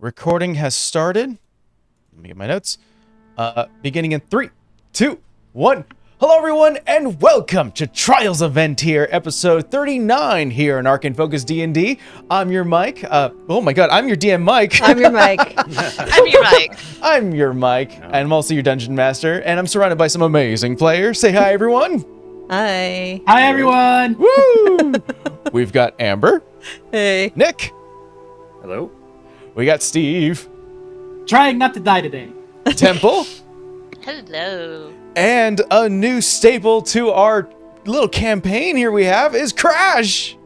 Recording has started. Let me get my notes. Beginning in 3, 2, 1. Hello, everyone, and welcome to Trials of VinTear, episode 39 here in Arcane Focus D&D. I'm your Mike. Oh my god, I'm your DM Mike. I'm your Mike. I'm your Mike. I'm your Mike, and I'm also your Dungeon Master, and I'm surrounded by some amazing players. Say hi, everyone. Hi. Hi, everyone. Woo! We've got Amber. Hey. Nick. Hello. We got Steve. Trying not to die today. Temple. Hello. And a new staple to our little campaign here we have is Crash.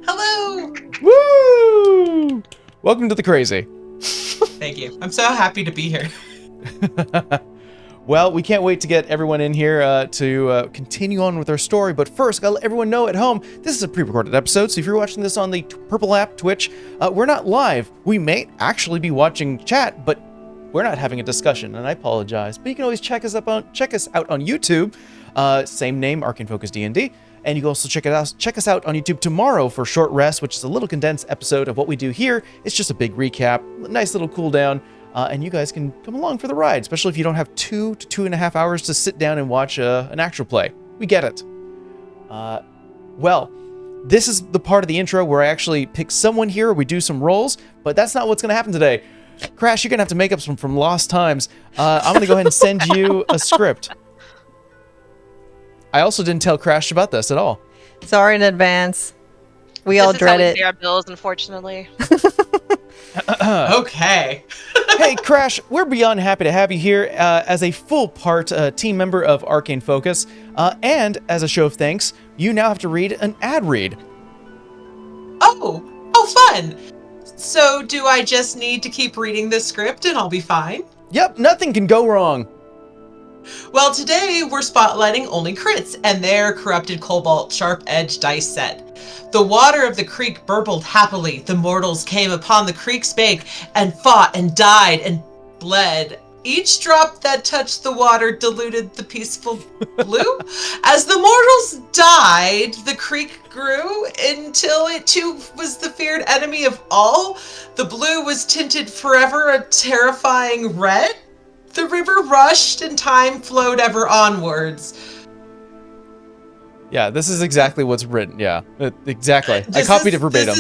Hello! Woo! Welcome to the crazy. Thank you. I'm so happy to be here. Well, we can't wait to get everyone in here to continue on with our story, but first, gotta let everyone know at home, this is a pre-recorded episode, so if you're watching this on the Purple app, Twitch, we're not live. We may actually be watching chat, but we're not having a discussion, and I apologize. But you can always check us out on YouTube, same name, Arcane Focus D&D, and you can also check us out on YouTube tomorrow for Short Rest, which is a little condensed episode of what we do here. It's just a big recap, nice little cool down. And you guys can come along for the ride, especially if you don't have 2 to 2.5 hours to sit down and watch an actual play. We get it. Well, this is the part of the intro where I actually pick someone here, we do some rolls, but that's not what's going to happen today. Crash, you're going to have to make up some from lost times. I'm going to go ahead and send you a script. I also didn't tell Crash about this at all. Sorry in advance. We all dread This is how we it. pay our bills, unfortunately. Okay. Hey, Crash, we're beyond happy to have you here as a full part team member of Arcane Focus. And as a show of thanks, you now have to read an ad read. Oh, fun. So do I just need to keep reading this script and I'll be fine? Yep, nothing can go wrong. Well, today we're spotlighting Onlycrits and their corrupted cobalt sharp edge dice set. The water of the creek burbled happily. The mortals came upon the creek's bank and fought and died and bled. Each drop that touched the water diluted the peaceful blue. As the mortals died, the creek grew until it too was the feared enemy of all. The blue was tinted forever a terrifying red. The river rushed and time flowed ever onwards. Yeah, this is exactly what's written. Yeah, exactly. I copied it verbatim.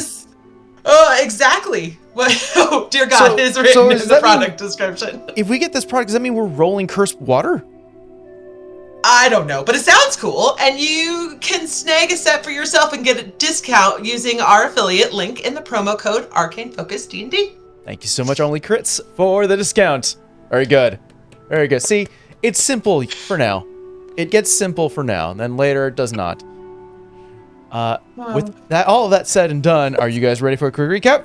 Exactly. What? Oh, dear God, it is written in the product description. If we get this product, does that mean we're rolling cursed water? I don't know, but it sounds cool, and you can snag a set for yourself and get a discount using our affiliate link in the promo code Arcane Focus D&D. Thank you so much, Onlycrits, for the discount. Very good. Very good. See, it's simple for now. It gets simple for now, and then later it does not. With that, all of that said and done, are you guys ready for a quick recap?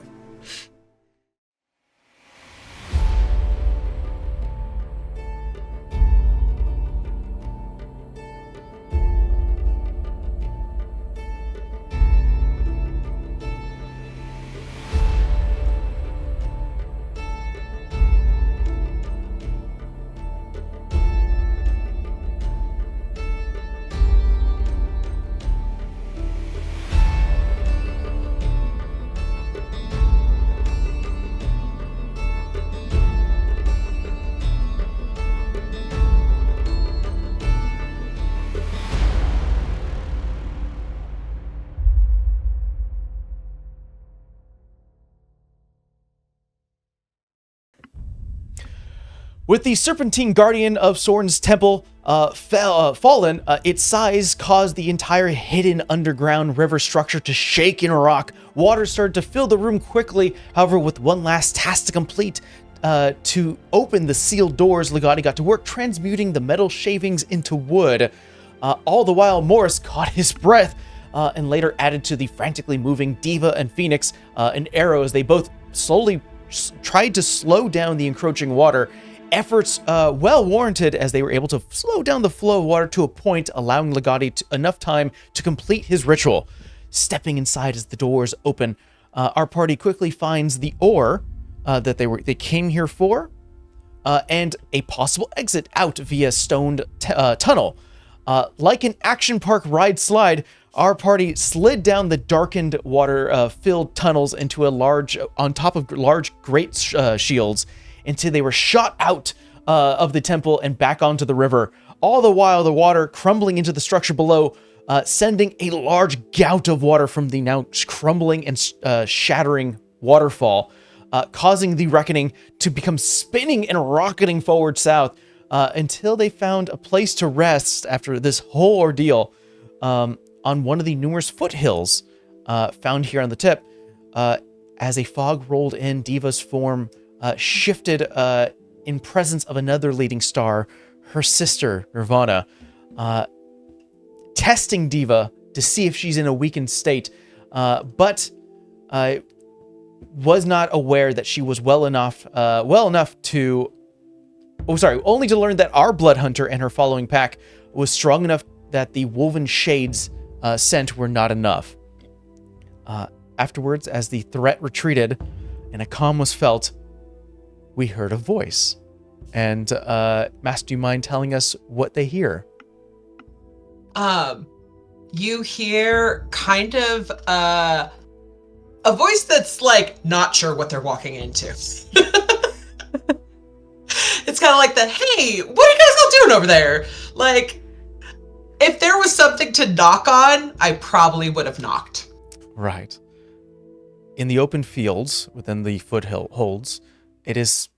With the Serpentine Guardian of Soren's Temple fallen, its size caused the entire hidden underground river structure to shake and rock. Water started to fill the room quickly. However, with one last task to complete, to open the sealed doors, Legati got to work transmuting the metal shavings into wood. All the while, Morris caught his breath and later added to the frantically moving Diva and Phoenix an arrow as they both slowly tried to slow down the encroaching water. Efforts well warranted as they were able to slow down the flow of water to a point, allowing Legati enough time to complete his ritual. Stepping inside as the doors open, our party quickly finds the ore that they came here for, and a possible exit out via stoned tunnel. Like an action park ride slide, our party slid down the darkened water-filled tunnels on top of large great shields until they were shot out of the temple and back onto the river. All the while, the water crumbling into the structure below, sending a large gout of water from the now crumbling and shattering waterfall, causing the reckoning to become spinning and rocketing forward south until they found a place to rest after this whole ordeal on one of the numerous foothills found here on the tip. As a fog rolled in, Diva's form shifted in presence of another leading star, her sister, Nirvana, testing Diva to see if she's in a weakened state, but was not aware that she was only to learn that our blood hunter and her following pack was strong enough that the woven shades scent were not enough. Afterwards, as the threat retreated and a calm was felt, we heard a voice. And Masque, do you mind telling us what they hear? You hear kind of a voice that's like not sure what they're walking into. It's kind of like the, hey, what are you guys all doing over there? Like, if there was something to knock on, I probably would have knocked. Right. In the open fields within the foothills, it is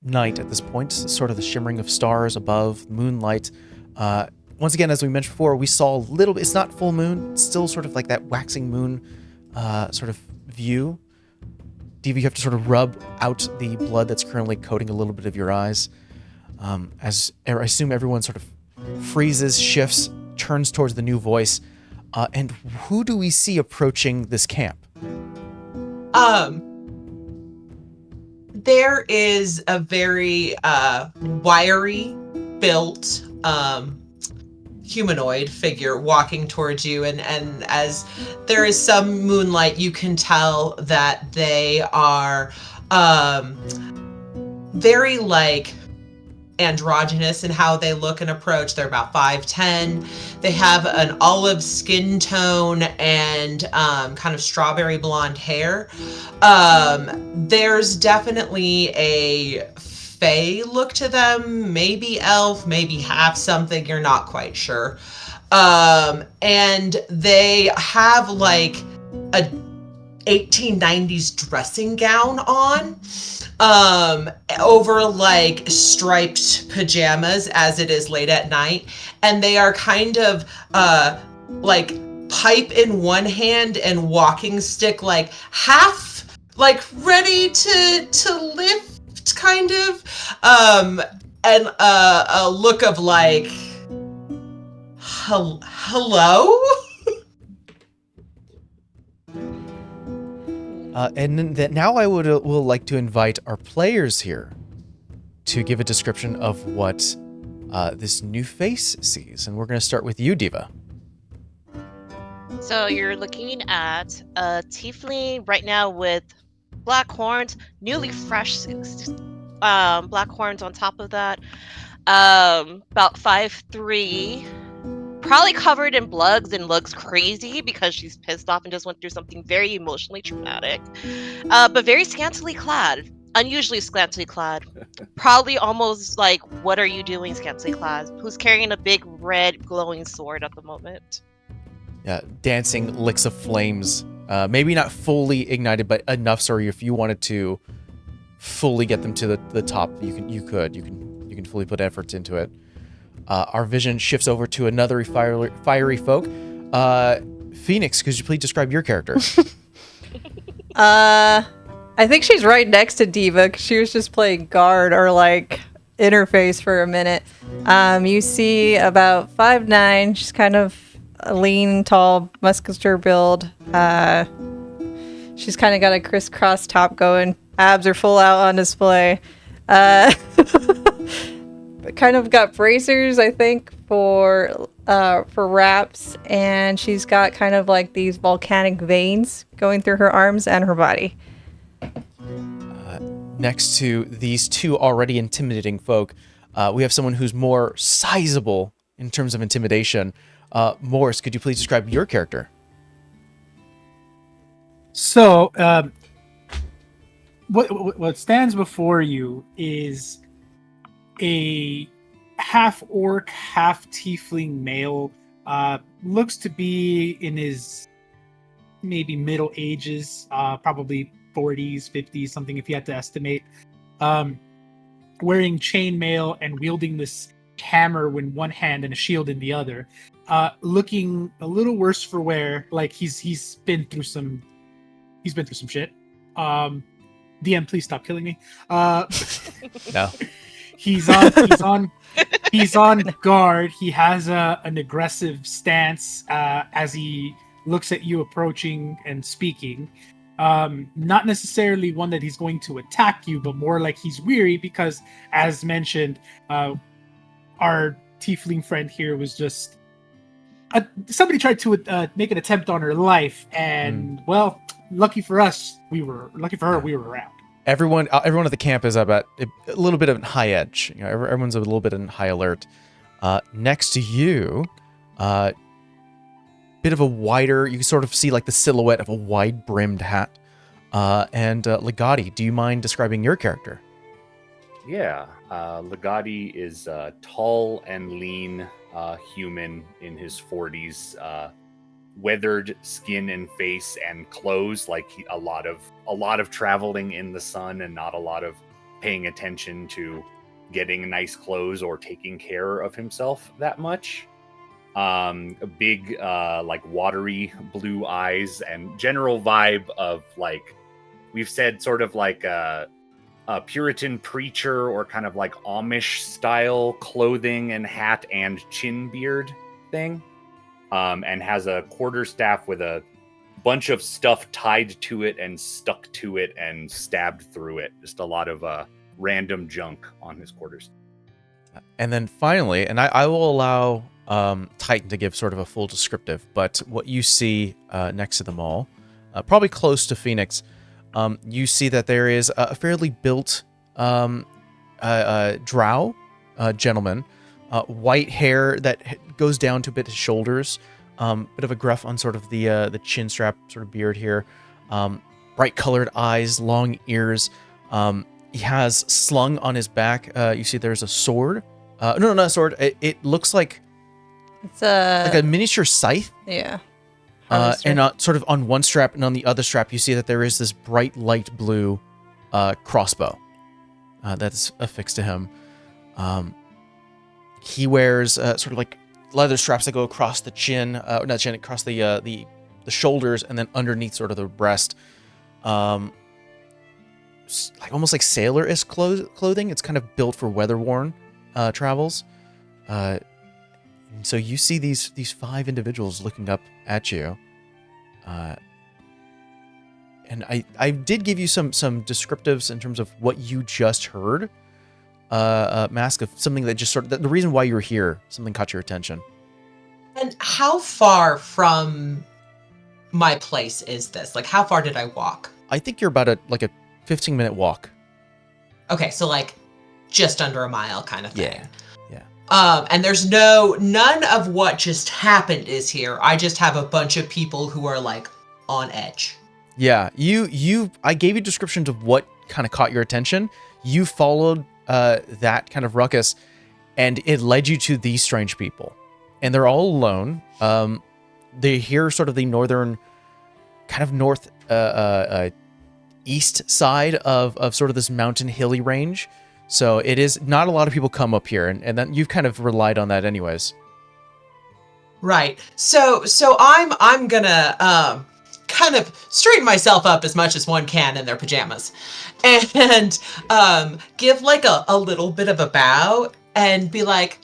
night at this point, sort of the shimmering of stars above, moonlight. Once again, as we mentioned before, we saw a little bit, it's not full moon, it's still sort of like that waxing moon sort of view. Diva, you have to sort of rub out the blood that's currently coating a little bit of your eyes. As I assume everyone sort of freezes, shifts, turns towards the new voice. And who do we see approaching this camp? There is a very wiry built humanoid figure walking towards you, and as there is some moonlight, you can tell that they are very like androgynous in how they look and approach. They're about 5'10". They have an olive skin tone and kind of strawberry blonde hair. There's definitely a fae look to them, maybe elf, maybe half something, you're not quite sure. And they have like a 1890s dressing gown on, over like striped pajamas as it is late at night. And they are kind of like pipe in one hand and walking stick, like half like ready to lift kind of, and a look of like, hello? And then now I will like to invite our players here to give a description of what this new face sees. And we're going to start with you, Diva. So you're looking at a tiefling right now with black horns, newly fresh black horns on top of that. About 5'3", probably covered in bloods and looks crazy because she's pissed off and just went through something very emotionally traumatic. But very scantily clad, unusually scantily clad. Probably almost like, what are you doing, scantily clad? Who's carrying a big red glowing sword at the moment? Yeah, dancing licks of flames. Maybe not fully ignited, but enough so if you wanted to fully get them to the top, you can fully put efforts into it. Our vision shifts over to another fiery folk. Phoenix, could you please describe your character? I think she's right next to Diva because she was just playing guard or like interface for a minute. You see about 5'9". She's kind of a lean, tall, muscular build. She's kind of got a crisscross top going. Abs are full out on display. Kind of got bracers, I think, for wraps, and she's got kind of like these volcanic veins going through her arms and her body. Next to these two already intimidating folk, we have someone who's more sizable in terms of intimidation. Morris, could you please describe your character? So, what stands before you is a half orc, half tiefling male. Looks to be in his maybe middle ages, probably 40s, 50s, something if you had to estimate. Wearing chainmail and wielding this hammer in one hand and a shield in the other. Looking a little worse for wear, like he's been through some shit. DM, please stop killing me. No. He's on guard. He has an aggressive stance as he looks at you approaching and speaking. Not necessarily one that he's going to attack you, but more like he's weary because, as mentioned, our tiefling friend here was just somebody tried to make an attempt on her life, and well, lucky for us, we were around. Everyone at the camp is about a little bit of high edge. You know, everyone's a little bit in high alert. Next to you, bit of a wider. You can sort of see like the silhouette of a wide-brimmed hat. And Legati, do you mind describing your character? Yeah, Legati is tall and lean, human in his 40s. Weathered skin and face and clothes, like a lot of traveling in the sun and not a lot of paying attention to getting nice clothes or taking care of himself that much. A big like watery blue eyes and general vibe of, like we've said, sort of like a Puritan preacher or kind of like Amish style clothing and hat and chin beard thing. And has a quarterstaff with a bunch of stuff tied to it and stuck to it and stabbed through it. Just a lot of random junk on his quarterstaff. And then finally, and I will allow Titan to give sort of a full descriptive, but what you see next to them all, probably close to Phoenix, you see that there is a fairly built drow gentleman. White hair that goes down to a bit his shoulders, bit of a gruff on sort of the chin strap sort of beard here, bright colored eyes, long ears. He has slung on his back. You see there's a sword. No, not a sword. It looks like It's like a miniature scythe. Yeah. And sort of on one strap and on the other strap, you see that there is this bright light blue crossbow that's affixed to him. He wears sort of like leather straps that go across the chin, not chin, across the shoulders, and then underneath sort of the breast. Like almost like sailor-ish clothing. It's kind of built for weather-worn travels. So you see these 5 individuals looking up at you. And I did give you some descriptives in terms of what you just heard. Masque, of something that just sort of the reason why you were here, something caught your attention. And how far from my place is this? Like, how far did I walk? I think you're about a 15-minute walk. Okay, so like just under a mile kind of thing. Yeah. And there's none of what just happened is here. I just have a bunch of people who are like on edge. Yeah, I gave you descriptions of what kind of caught your attention. You followed that kind of ruckus, and it led you to these strange people. And they're all alone. They hear sort of the northern, kind of north east side of sort of this mountain hilly range. So it is not a lot of people come up here, and then you've kind of relied on that anyways. Right. So I'm gonna kind of straighten myself up as much as one can in their pajamas, and give like a little bit of a bow and be like,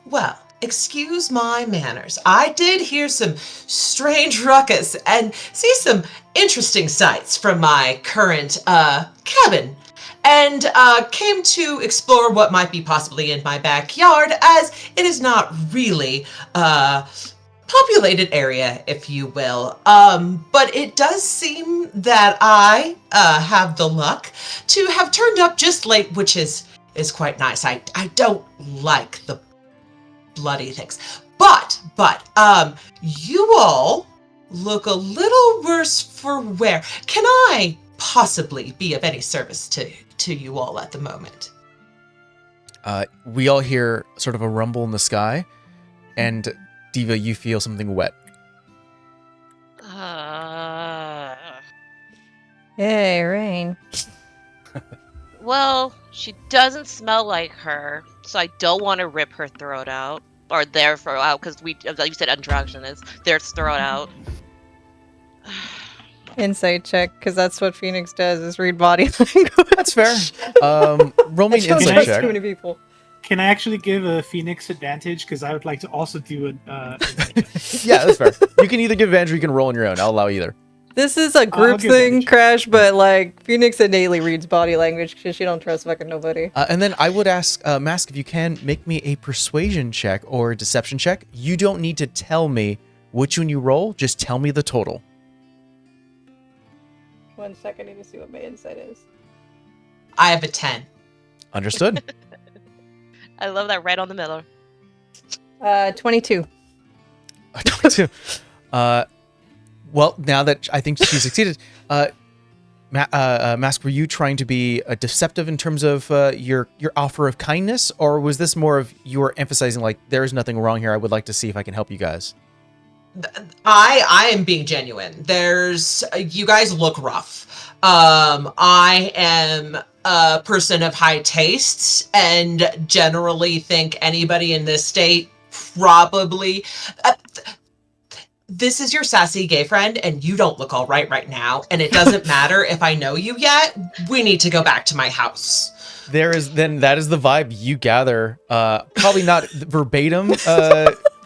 well, excuse my manners. I did hear some strange ruckus and see some interesting sights from my current cabin, and came to explore what might be possibly in my backyard, as it is not really populated area, if you will. But it does seem that I have the luck to have turned up just late, which is quite nice. I don't like the bloody things. But, you all look a little worse for wear. Can I possibly be of any service to you all at the moment? We all hear sort of a rumble in the sky, and Diva, you feel something wet. Yay, rain. Well, she doesn't smell like her, so I don't want to rip her throat out. Or their throat out, because like you said, androgynous. Their throat out. Insight check, because that's what Phoenix does, is read body language. That's fair. Roll me an That shows insight us check. too many people. Can I actually give a Phoenix advantage? Because I would like to also do an. Yeah, that's fair. You can either give advantage or you can roll on your own. I'll allow either. This is a group give thing, advantage. Crash, but like Phoenix innately reads body language because she don't trust fucking nobody. And then I would ask Masque if you can make me a persuasion check or a deception check. You don't need to tell me which one you roll. Just tell me the total. 1 second, I need to see what my insight is. I have a 10. Understood. I love that right on the middle. 22. 22. Well, now that I think she succeeded, Masque, were you trying to be deceptive in terms of your offer of kindness, or was this more of you were emphasizing like there is nothing wrong here? I would like to see if I can help you guys. I am being genuine. You guys look rough. I am a person of high tastes and generally think anybody in this state probably. This is your sassy gay friend, and you don't look all right now. And it doesn't matter if I know you yet. We need to go back to my house. That is the vibe you gather. Probably not verbatim,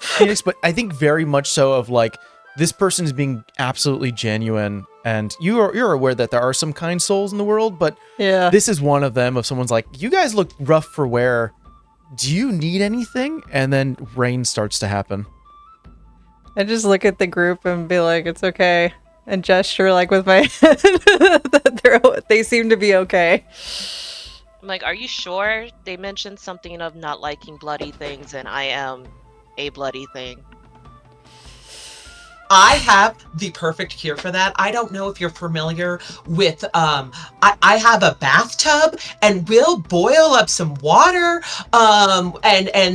Phoenix, but I think very much so of like this person is being absolutely genuine, and you're aware that there are some kind souls in the world, but Yeah. this is one of them. If someone's like, "You guys look rough for wear. Do you need anything?" And then rain starts to happen. I just look at the group and be like, it's okay. And gesture like with my head that they seem to be okay. I'm like, are you sure? They mentioned something of not liking bloody things, and I am a bloody thing. I have the perfect cure for that. I don't know if you're familiar with, I have a bathtub, and we'll boil up some water, and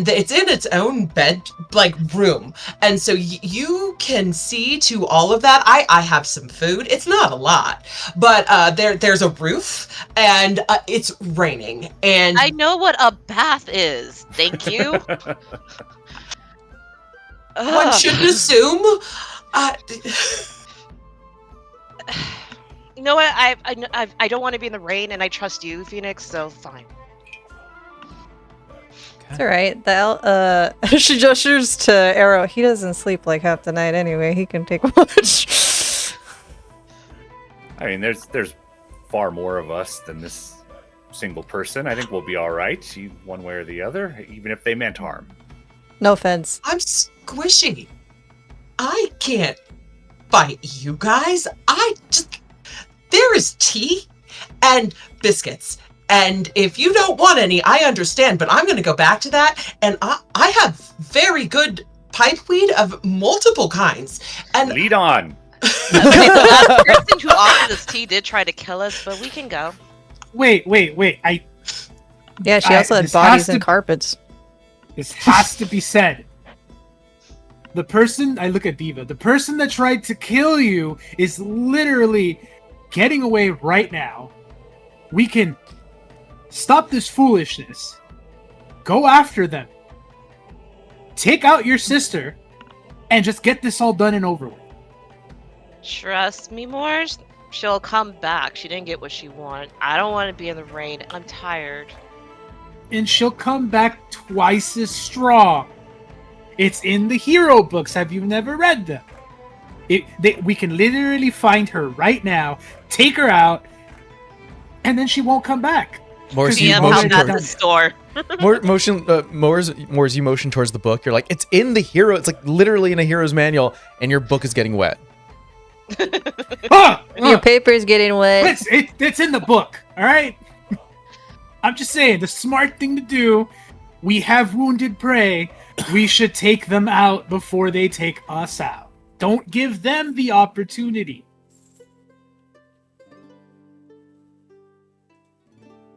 it's in its own bed, like, room. And so you can see to all of that. I have some food. It's not a lot, but there's a roof, and it's raining. And I know what a bath is. Thank you. one shouldn't assume. You know what? I don't want to be in the rain, and I trust you, Phoenix. So fine. It's alright. She gestures to Arrow. He doesn't sleep like half the night anyway. He can take watch. I mean, there's far more of us than this single person. I think we'll be all right, one way or the other, even if they meant harm. No offense. I'm squishy. I can't fight you guys. There is tea and biscuits. And if you don't want any, I understand, but I'm going to go back to that. And I have very good pipe weed of multiple kinds. And Lead on. The last person who offered us tea did try to kill us, but we can go. Wait. Yeah, she also had this bodies has and to- carpets. This has to be said. The person, I look at Diva, the person that tried to kill you is literally getting away right now. We can stop this foolishness. Go after them. Take out your sister and just get this all done and over with. Trust me, Morris. She'll come back. She didn't get what she wanted. I don't want to be in the rain. I'm tired. And she'll come back twice as strong. It's in the hero books. Have you never read them? We can literally find her right now, take her out, and then she won't come back. Morris, You you DM motion help motion at toward- the store. Morris, you motion towards the book. You're like, it's in the hero. It's like literally in a hero's manual, and your book is getting wet. Your paper's getting wet. It's in the book, all right? I'm just saying, the smart thing to do, we have wounded prey. We should take them out before they take us out. Don't give them the opportunity.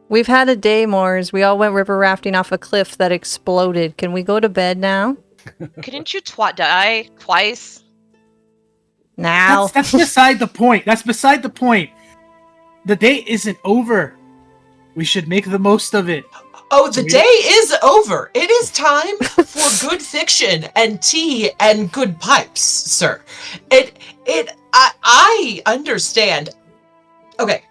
We've had a day, Moors. We all went river rafting off a cliff that exploded. Can we go to bed now? Couldn't you die twice? Now. That's beside the point. That's beside the point. The day isn't over. We should make the most of it. Oh, the day is over. It is time for good fiction and tea and good pipes, sir. I understand. Okay.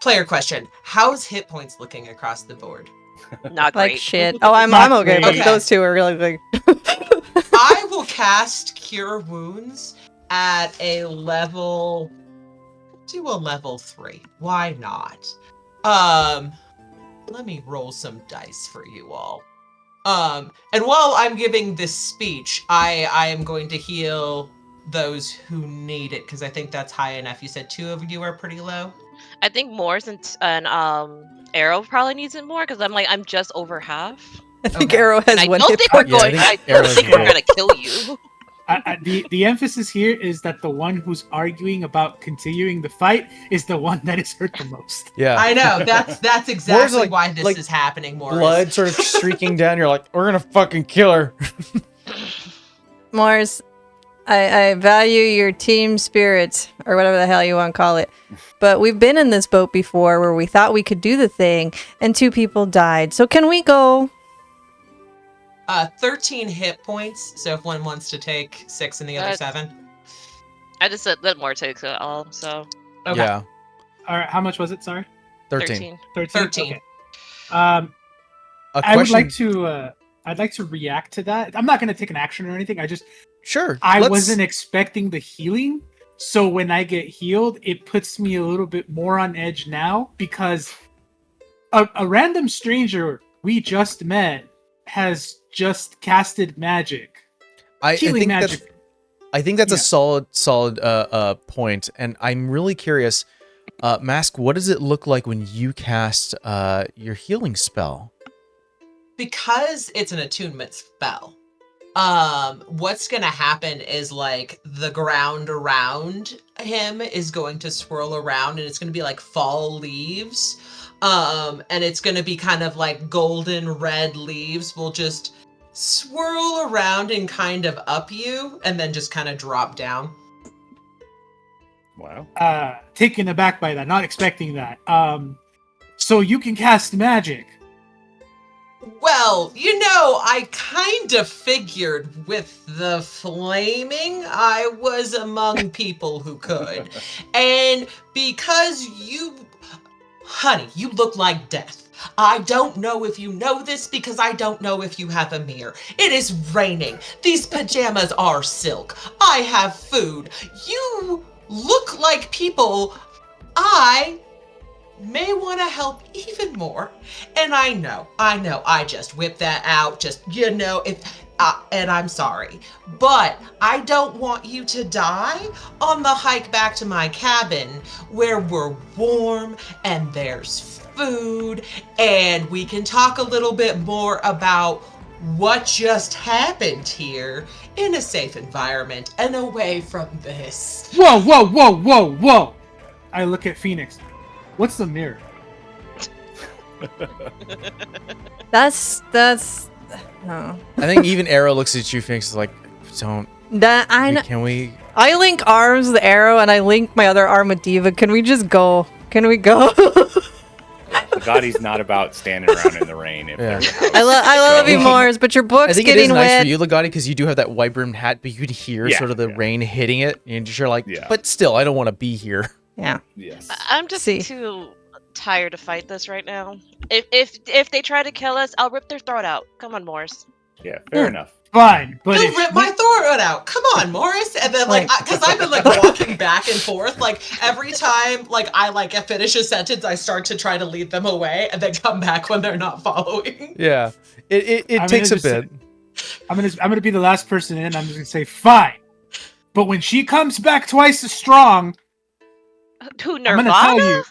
Player question. How's hit points looking across the board? Not Like great. shit. Oh, I'm okay, but Okay. those two are really big. I will cast Cure Wounds at a level... Do a level 3. Why not? Let me roll some dice for you all. And while I'm giving this speech, I am going to heal those who need it, because I think that's high enough. You said 2 of you are pretty low? I think Moore's and Arrow probably needs it more because I'm just over half. I think Okay. Arrow has And I one don't hit think point. we're going. Yeah, I think I don't Arrow's think we're good. gonna kill you. The emphasis here is that the one who's arguing about continuing the fight is the one that is hurt the most. Yeah. I know, that's exactly like- why this like is happening, Morris. Blood sort of streaking down. You're like, we're gonna fucking kill her. Moors, I value your team spirit, or whatever the hell you want to call it. But we've been in this boat before where we thought we could do the thing, and 2 people died. So can we go? 13 hit points, so if one wants to take 6 and the other 7. I just said let Moore take it all. So Okay. Yeah. All right, how much was it? Sorry, 13. 13. 13. Okay. A I would question. like to. I'd like to react to that. I'm not going to take an action or anything. Sure. I let's- wasn't expecting the healing, so when I get healed, it puts me a little bit more on edge now because a random stranger we just met has just casted magic. I Healing think magic. I think that's Yeah. a solid point, and I'm really curious. Masque, what does it look like when you cast your healing spell? Because it's an attunement spell, what's gonna happen is like the ground around him is going to swirl around and it's gonna be like fall leaves. And it's gonna be kind of like golden red leaves will just swirl around and kind of up you and then just kind of drop down. Wow. Taken aback by that, not expecting that. So you can cast magic. Well, I kind of figured with the flaming, I was among people who could. And because honey, you look like death. I don't know if you know this because I don't know if you have a mirror. It is raining. These pajamas are silk. I have food. You look like people I may want to help even more. And I know, I just whipped that out, and I'm sorry. But I don't want you to die on the hike back to my cabin where we're warm and there's food and we can talk a little bit more about what just happened here in a safe environment and away from this. Whoa. I look at Phoenix. What's the mirror? That's. Oh. I think even Arrow looks at you, Phoenix, is like, don't. Can we? I link arms with Arrow, and I link my other arm with Diva. Can we just go? Can we go? Lagatti's not about standing around in the rain. If Yeah. they're- I love you, Mars, but your I book's think it getting is nice wet. for you, Legati, because you do have that white brimmed hat, but you could hear Yeah, sort of the yeah. rain hitting it, and you're like, Yeah. but still, I don't want to be here. Yeah. Yes. I'm just See. too tired to fight this right now. If they try to kill us, I'll rip their throat out. Come on, Morse. Yeah, fair enough. Fine, but You'll if rip my throat out. Come on, Morris. And then because I've been walking back and forth, every time I finish a sentence, I start to try to lead them away and then come back when they're not following. Yeah, it I'm takes a gonna bit. I'm gonna be the last person in. I'm just gonna say fine. But when she comes back twice as strong, Who, I'm Nirvana?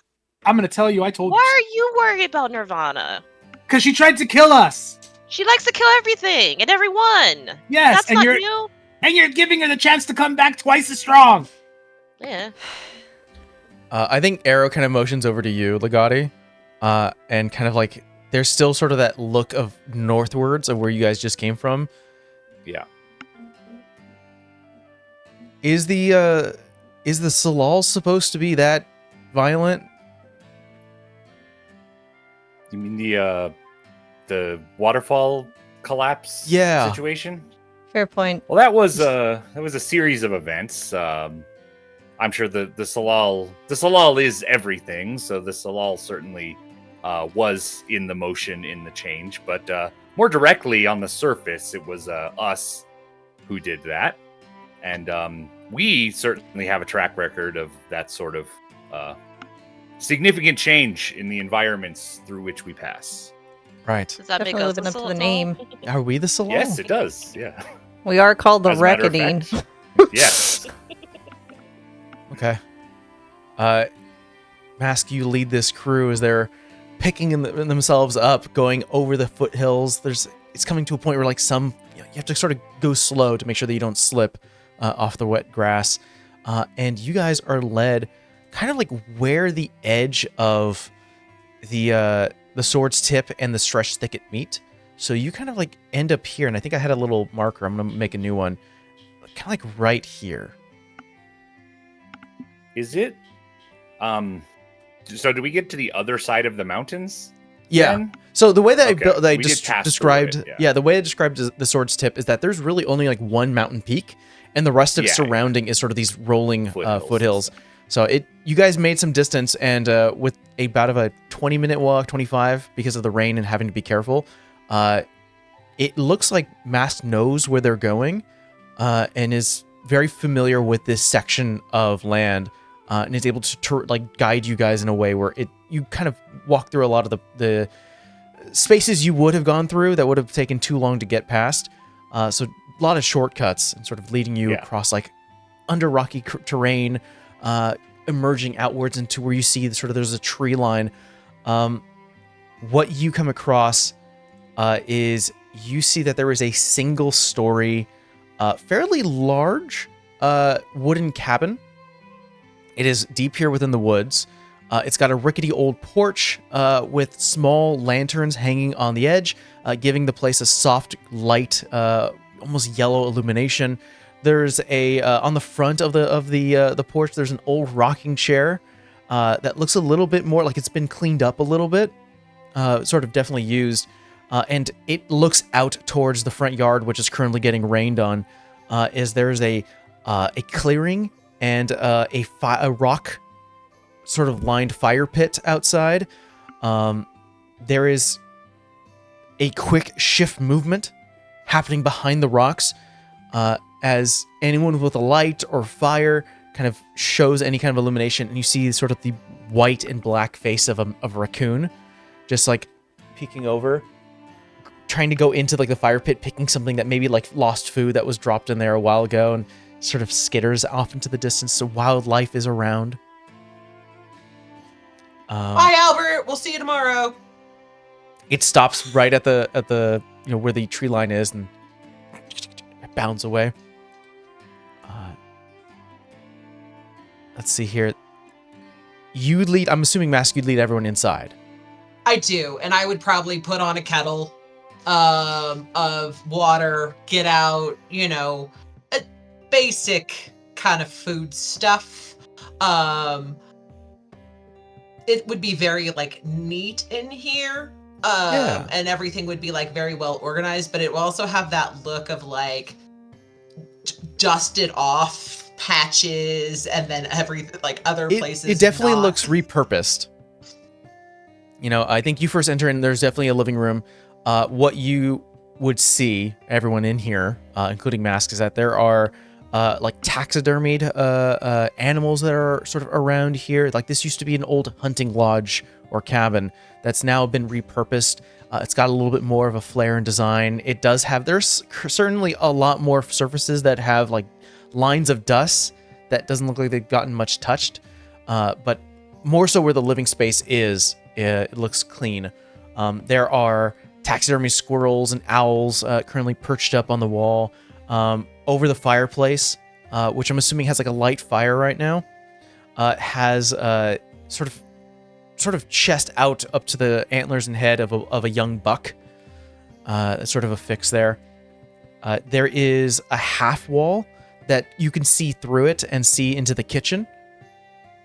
gonna tell you I told Why are you worried about Nirvana? because she tried to kill us. She likes to kill everything and everyone. Yes, That's and not you're new. and you're giving her the chance to come back twice as strong. Yeah. I think Arrow kind of motions over to you, Legati, and kind of like there's still sort of that look of northwards of where you guys just came from. Yeah. Is the Salal supposed to be that violent? You mean the waterfall collapse Yeah. situation? Fair point. Well, that was a series of events. I'm sure the Salal is everything, so the Salal certainly was in the motion in the change, but more directly on the surface, it was us who did that, and we certainly have a track record of that sort of significant change in the environments through which we pass. Right. Does that Definitely make us living up to the Salal? name. Are we the Salal? Yes, it does. Yeah. We are called the As a matter of Reckoning. fact. Yes. Okay. Masque, you lead this crew as they're picking themselves up, going over the foothills. It's coming to a point where like you have to sort of go slow to make sure that you don't slip off the wet grass. And you guys are led kind of like where the edge of the sword's tip and the stretch thicket meet. So you kind of like end up here, and I think I had a little marker. I'm gonna make a new one, kind of like right here. Is it? So do we get to the other side of the mountains? Yeah. then? So the way that Okay, I we did pass through described, it, yeah. the way I described the sword's tip is that there's really only like one mountain peak, and the rest of Yeah, surrounding is sort of these rolling Foothills and foothills. stuff. So you guys made some distance, and with about a 20-minute walk, 25, because of the rain and having to be careful, it looks like Masque knows where they're going, and is very familiar with this section of land, and is able to like guide you guys in a way where you kind of walk through a lot of the spaces you would have gone through that would have taken too long to get past. So a lot of shortcuts and sort of leading you across like under rocky terrain, emerging outwards into where you see there's a tree line. What you come across is you see that there is a single story, fairly large wooden cabin. It is deep here within the woods. It's got a rickety old porch with small lanterns hanging on the edge, giving the place a soft, light, almost yellow illumination. There's on the front of the porch. There's an old rocking chair that looks a little bit more like it's been cleaned up a little bit, sort of definitely used, and it looks out towards the front yard, which is currently getting rained on. Is there's a clearing and a rock sort of lined fire pit outside. There is a quick shift movement happening behind the rocks as anyone with a light or fire kind of shows any kind of illumination, and you see sort of the white and black face of a raccoon just like peeking over, trying to go into like the fire pit, picking something that maybe like lost food that was dropped in there a while ago, and sort of skitters off into the distance. So wildlife is around. Bye, Albert. We'll see you tomorrow. It stops right at the where the tree line is and bounds away. Let's see here. You lead. I'm assuming, Masque, you'd lead everyone inside. I do, and I would probably put on a kettle of water, get out, a basic kind of food stuff. It would be very like neat in here. And everything would be like very well organized, but it will also have that look of like dusted off patches and then everything like other places. It definitely not. looks repurposed. I think you first enter and there's definitely a living room. What you would see, everyone in here, including Masque, is that there are like taxidermied animals that are sort of around here. Like this used to be an old hunting lodge or cabin that's now been repurposed. It's got a little bit more of a flair and design. It does have, there's certainly a lot more surfaces that have like lines of dust that doesn't look like they've gotten much touched. But more so where the living space is, it looks clean. There are taxidermy squirrels and owls currently perched up on the wall. Over the fireplace, which I'm assuming has like a light fire right now, has sort of chest out up to the antlers and head of a young buck. Sort of a fix there. There is a half wall that you can see through it and see into the kitchen,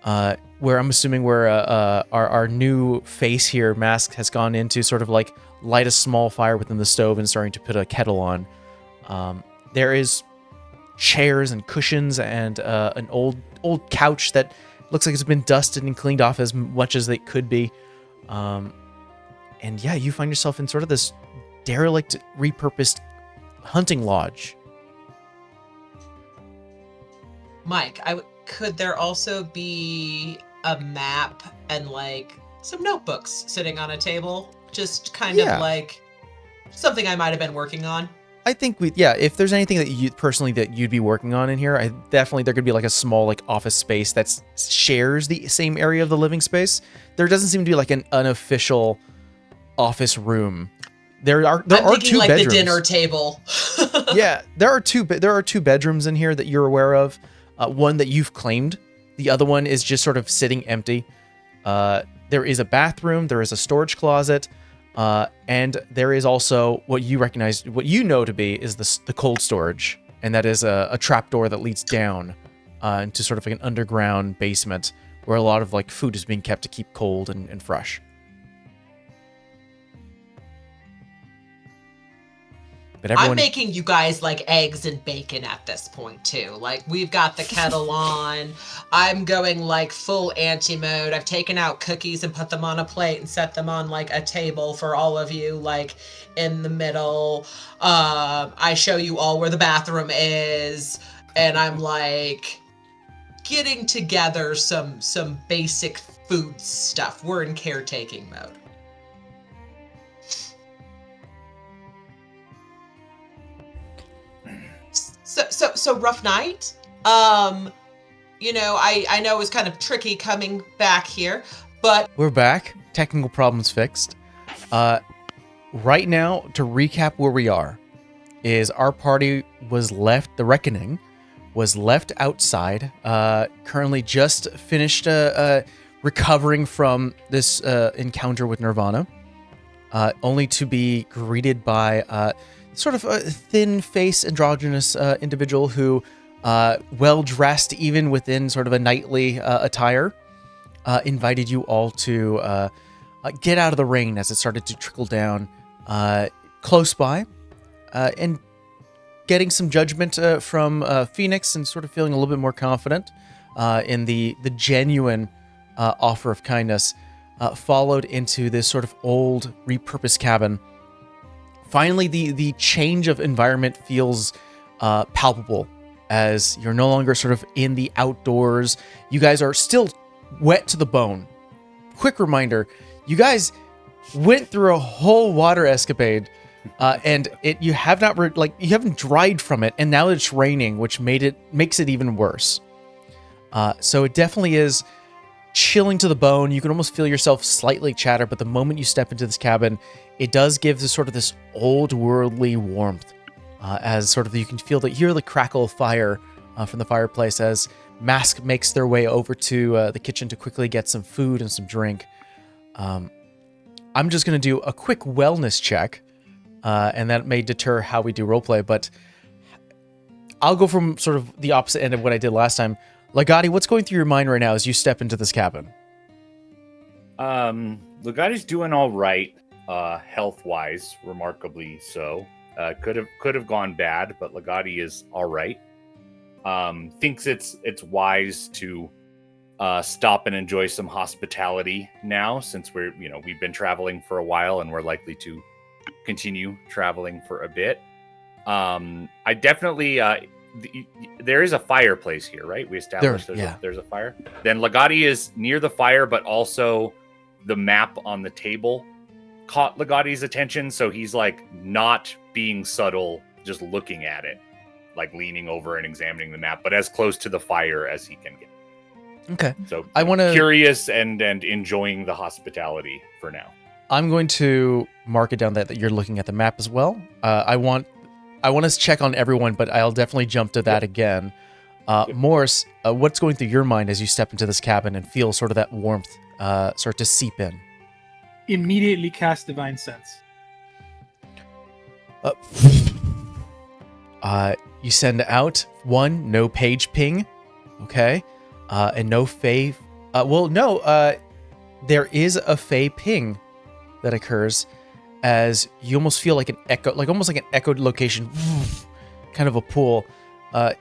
where I'm assuming where our new face here, Masque, has gone into, sort of like light a small fire within the stove and starting to put a kettle on. There is chairs and cushions and an old couch that looks like it's been dusted and cleaned off as much as it could be. And yeah, you find yourself in sort of this derelict, repurposed hunting lodge. Mike, could there also be a map and like some notebooks sitting on a table? Just kind of like something I might have been working on. I think if there's anything that you personally that you'd be working on in here, there could be like a small like office space that shares the same area of the living space. There doesn't seem to be like an unofficial office room. There are two like bedrooms. The dinner table. Yeah, there are two bedrooms in here that you're aware of. One that you've claimed. The other one is just sort of sitting empty. There is a bathroom. There is a storage closet. And there is also what you know to be is the cold storage. And that is a trapdoor that leads down into sort of like an underground basement where a lot of like food is being kept to keep cold and fresh. But I'm making you guys like eggs and bacon at this point too. Like we've got the kettle on. I'm going like full anti-mode. I've taken out cookies and put them on a plate and set them on like a table for all of you, like in the middle. I show you all where the bathroom is, and I'm like getting together some basic food stuff. We're in caretaking mode. So rough night. You know, I know it was kind of tricky coming back here, but we're back. Technical problems fixed. Right now, to recap where we are, is our party was left, the Reckoning was left outside, currently just finished recovering from this encounter with Nirvana, only to be greeted by sort of a thin-faced, androgynous individual who, well-dressed even within sort of a knightly attire, invited you all to get out of the rain as it started to trickle down close by, and getting some judgment from Phoenix and sort of feeling a little bit more confident in the genuine offer of kindness, followed into this sort of old, repurposed cabin. Finally, the change of environment feels palpable as you're no longer sort of in the outdoors. You guys are still wet to the bone. Quick reminder, you guys went through a whole water escapade, and you haven't dried from it, and now it's raining, which makes it even worse. So it definitely is chilling to the bone. You can almost feel yourself slightly chatter, but the moment you step into this cabin, it does give this old worldly warmth, as sort of you can hear the crackle of fire from the fireplace as Masque makes their way over to the kitchen to quickly get some food and some drink. I'm just going to do a quick wellness check, and that may deter how we do roleplay, but I'll go from sort of the opposite end of what I did last time. Legati, what's going through your mind right now as you step into this cabin? Legati's doing all right, health-wise, remarkably so. Could have gone bad, but Legati is all right. Thinks it's wise to stop and enjoy some hospitality now, since we've been traveling for a while and we're likely to continue traveling for a bit. I definitely there is a fireplace here, right? We established there's a fire. Then Legati is near the fire, but also the map on the table caught Legati's attention, so he's like not being subtle, just looking at it, like leaning over and examining the map, but as close to the fire as he can get. Okay. So I want to curious and enjoying the hospitality for now. I'm going to mark it down that you're looking at the map as well. I want us to check on everyone, but I'll definitely jump to that again. Morris, what's going through your mind as you step into this cabin and feel sort of that warmth start to seep in? Immediately cast Divine Sense. You send out one, no page ping, okay, and no fey. There is a fey ping that occurs as you almost feel like an echo, like almost like an echoed location, kind of a pool.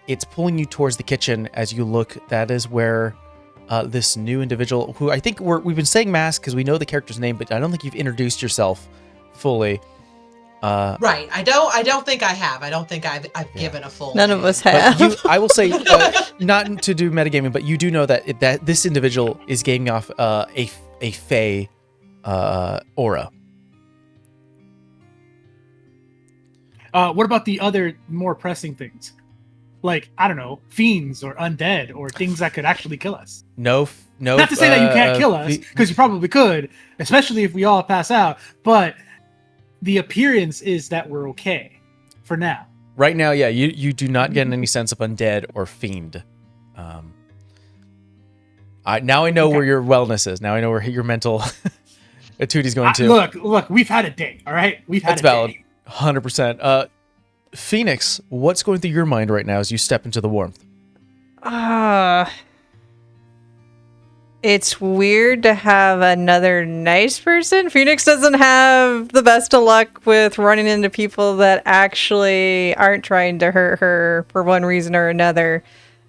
It's pulling you towards the kitchen as you look. That is where this new individual, who I think we've been saying Masque because we know the character's name, but I don't think you've introduced yourself fully. Right. I don't think I have. I don't think I've given a full. None of us have. But I will say, not to do metagaming, but you do know that that this individual is giving off a fey aura. What about the other more pressing things? Like, I don't know, fiends or undead or things that could actually kill us. No. Not to say that you can't kill us, because you probably could, especially if we all pass out. But the appearance is that we're okay for now. Right now, yeah, you do not get any sense of undead or fiend. Now I know where your wellness is. Now I know where your mental attitude is going to. Look, we've had a day, all right? That's valid. 100%. Phoenix, what's going through your mind right now as you step into the warmth? It's weird to have another nice person. Phoenix doesn't have the best of luck with running into people that actually aren't trying to hurt her for one reason or another.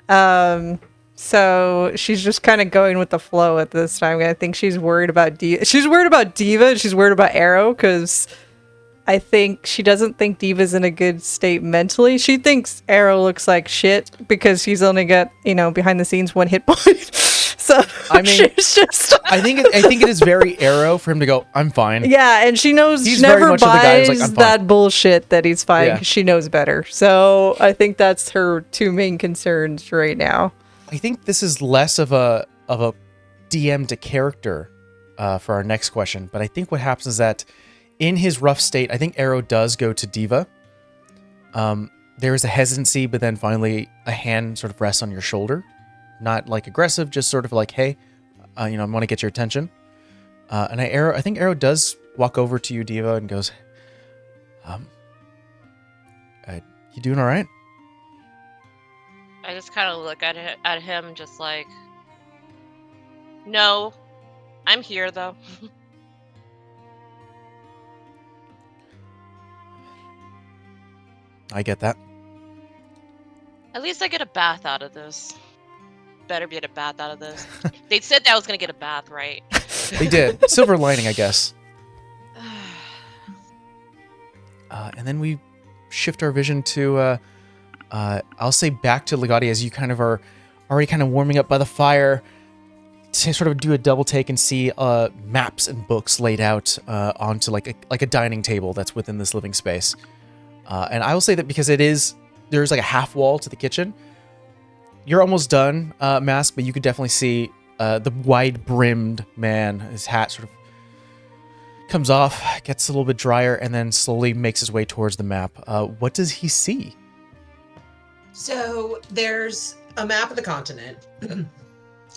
So she's just kind of going with the flow at this time. I think she's worried about Diva. She's worried about Diva. And she's worried about Arrow because I think she doesn't think Diva's in a good state mentally. She thinks Arrow looks like shit because he's only got, behind the scenes 1 hit point. So I mean, she's just I think it is very Arrow for him to go, I'm fine. Yeah, and she knows He's she never very much of the guy who's buys like, I'm fine. that bullshit that he's fine Yeah. 'cause she knows better. So I think that's her 2 main concerns right now. I think this is less of a DM to character for our next question, but I think what happens is that in his rough state, I think Arrow does go to Diva. There is a hesitancy, but then finally a hand sort of rests on your shoulder. Not like aggressive, just sort of like, hey, I want to get your attention. And I think Arrow does walk over to you, Diva, and goes, you doing all right? I just kind of look at him, just like, no, I'm here though. I get that. At least I get a bath out of this. Better get a bath out of this. They said that I was gonna get a bath, right? They did. Silver lining, I guess. And then we shift our vision to, I'll say back to Legati as you kind of are already kind of warming up by the fire to sort of do a double take and see maps and books laid out onto like a dining table that's within this living space. And I will say that because there's like a half wall to the kitchen. You're almost done, Masque, but you could definitely see the wide-brimmed man. His hat sort of comes off, gets a little bit drier, and then slowly makes his way towards the map. What does he see? So there's a map of the continent, and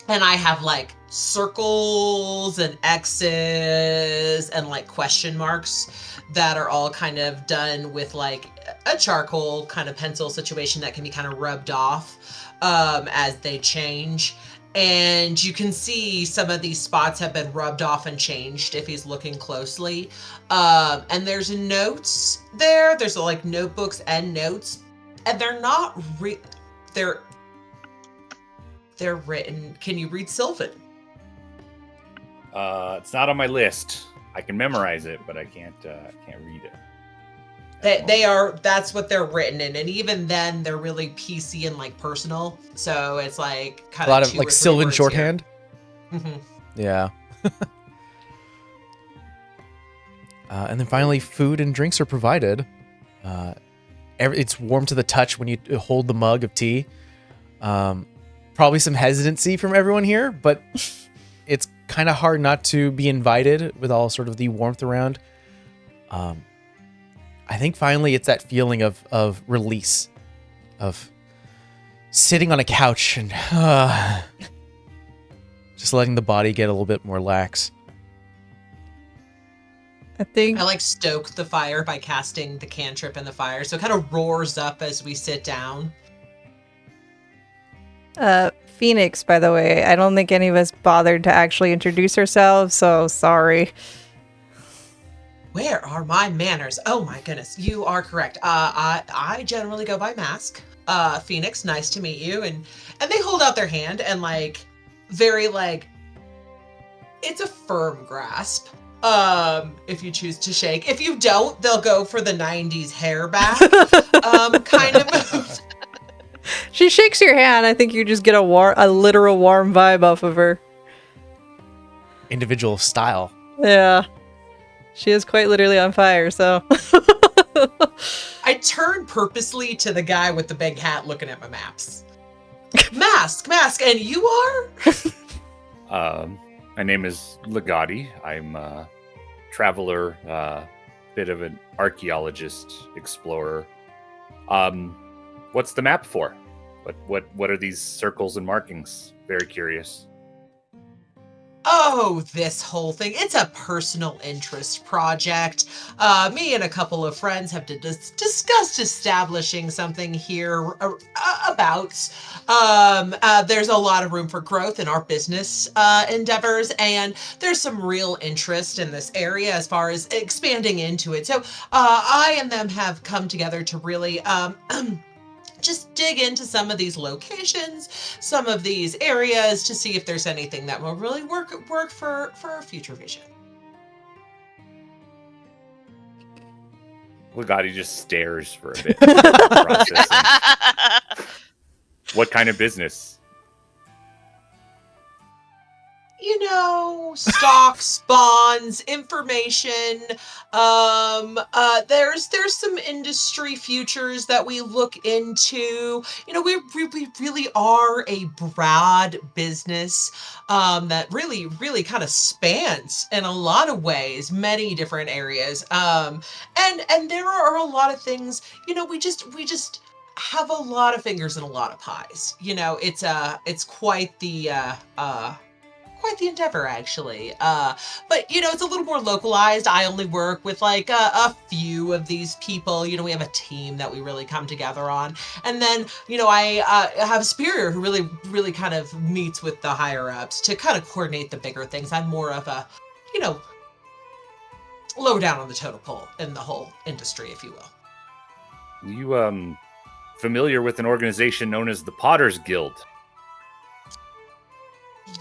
I have like circles and X's and like question marks that are all kind of done with like a charcoal kind of pencil situation that can be kind of rubbed off as they change. And you can see some of these spots have been rubbed off and changed if he's looking closely. And there's notes there. There's like notebooks and notes, and they're not they're written. Can you read Sylvan? It's not on my list. I can memorize it, but I can't read it. That's what they're written in, and even then they're really PC and like personal, so it's like kind A lot of of like Sylvan shorthand. Mm-hmm. Yeah. And then finally, food and drinks are provided. It's warm to the touch when you hold the mug of tea. Probably some hesitancy from everyone here, but it's kind of hard not to be invited with all sort of the warmth around. I think finally it's that feeling of release, of sitting on a couch and just letting the body get a little bit more lax. I think I like stoke the fire by casting the cantrip in the fire, so it kind of roars up as we sit down. Phoenix, by the way, I don't think any of us bothered to actually introduce ourselves, so sorry. Where are my manners? Oh my goodness, you are correct. I generally go by Masque. Phoenix, nice to meet you. And they hold out their hand and like very like it's a firm grasp. If you choose to shake. If you don't, they'll go for the 90s hair back. Kind of move. She shakes your hand. I think you just get a literal warm vibe off of her. Individual style. Yeah. She is quite literally on fire, so. I turn purposely to the guy with the big hat looking at my maps. Masque, and you are? My name is Legati. I'm a traveler, bit of an archaeologist, explorer. What's the map for? What are these circles and markings? Very curious. Oh, this whole thing. It's a personal interest project. Me and a couple of friends have discussed establishing something here about. There's a lot of room for growth in our business endeavors, and there's some real interest in this area as far as expanding into it. So I and them have come together to really just dig into some of these locations, some of these areas to see if there's anything that will really work for our future vision. Legati just stares for a bit. Processing. What kind of business? You know, stocks, bonds, information. There's some industry futures that we look into. You know, we really are a broad business that really kind of spans in a lot of ways, many different areas. And there are a lot of things. You know, we just have a lot of fingers in a lot of pies. You know, it's quite the endeavor, actually. But, you know, it's a little more localized. I only work with, like, a few of these people. You know, we have a team that we really come together on. And then, you know, I have a superior who really kind of meets with the higher-ups to kind of coordinate the bigger things. I'm more of a, you know, low down on the totem pole in the whole industry, if you will. You, familiar with an organization known as the Potter's Guild?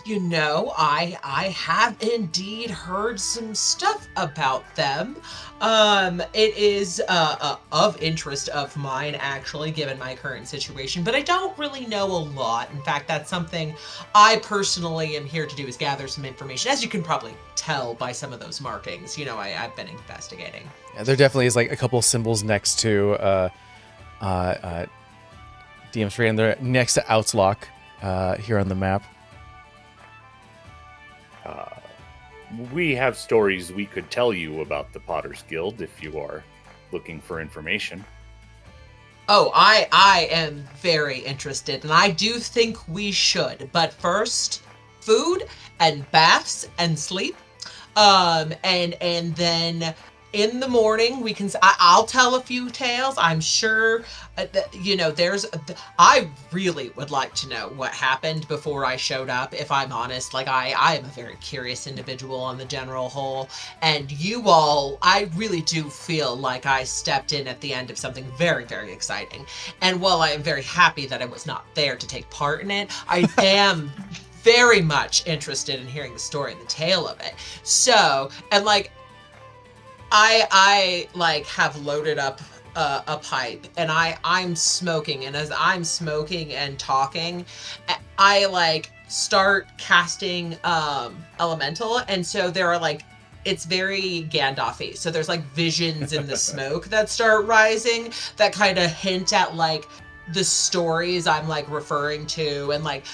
You know, I have indeed heard some stuff about them. It is of interest of mine, actually, given my current situation, but I don't really know a lot. In fact, that's something I personally am here to do, is gather some information. As you can probably tell by some of those markings, you know, I've been investigating. Yeah, there definitely is like a couple symbols next to DM's free, and they're next to Outslock here on the map. We have stories we could tell you about the Potter's Guild if you are looking for information. Oh, I am very interested, and I do think we should. But first, food and baths and sleep. And then in the morning we can. I'll tell a few tales. I'm sure. You know, I really would like to know what happened before I showed up, if I'm honest. Like, I am a very curious individual on the general whole, and you all, I really do feel like I stepped in at the end of something very, very exciting. And while I am very happy that I was not there to take part in it, I am very much interested in hearing the story and the tale of it. So, and like, I like have loaded up a pipe, and I'm smoking, and as I'm smoking and talking, I like start casting elemental, and so there are like, it's very Gandalf-y, so there's like visions in the smoke that start rising that kind of hint at like the stories I'm like referring to, and like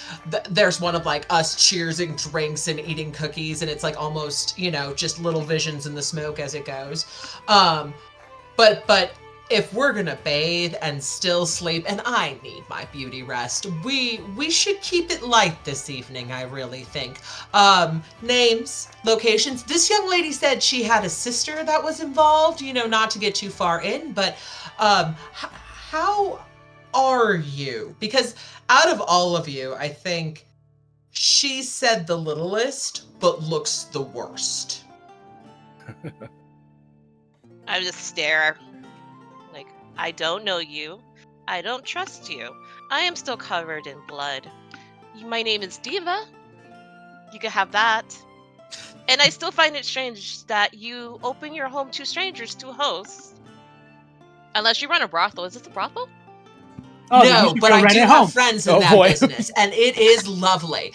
there's one of like us cheersing drinks and eating cookies, and it's like almost, you know, just little visions in the smoke as it goes. But if we're gonna bathe and still sleep, and I need my beauty rest, we should keep it light this evening, I really think. Names, locations. This young lady said she had a sister that was involved, you know, not to get too far in, but how are you? Because out of all of you, I think she said the littlest, but looks the worst. I just stare. Like, I don't know you. I don't trust you. I am still covered in blood. My name is Diva. You can have that. And I still find it strange that you open your home to strangers to host. Unless you run a brothel. Is this a brothel? Oh, then you No, should but go I right do at have home. friends in Oh, that boy. business, and it is lovely.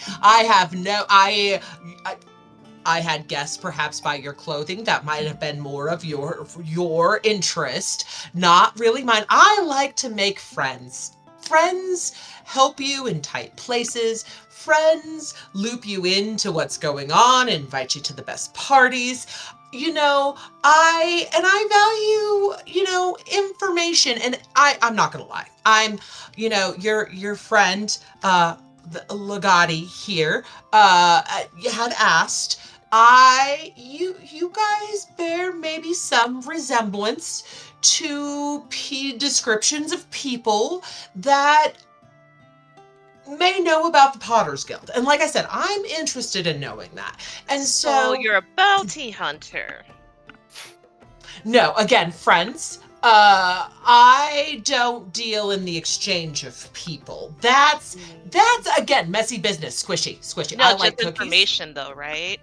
I had guessed perhaps by your clothing that might have been more of your interest, not really mine. I like to make friends. Friends help you in tight places. Friends loop you into what's going on, invite you to the best parties. You know, I value, you know, information, and I'm not gonna lie. I'm, you know, your friend, the Legati here, had asked. You guys bear maybe some resemblance to descriptions of people that may know about the Potter's Guild. And like I said, I'm interested in knowing that. And so you're a bounty hunter. no, again, friends. I don't deal in the exchange of people. That's again messy business. Squishy. No, I just like cookies. information though, right?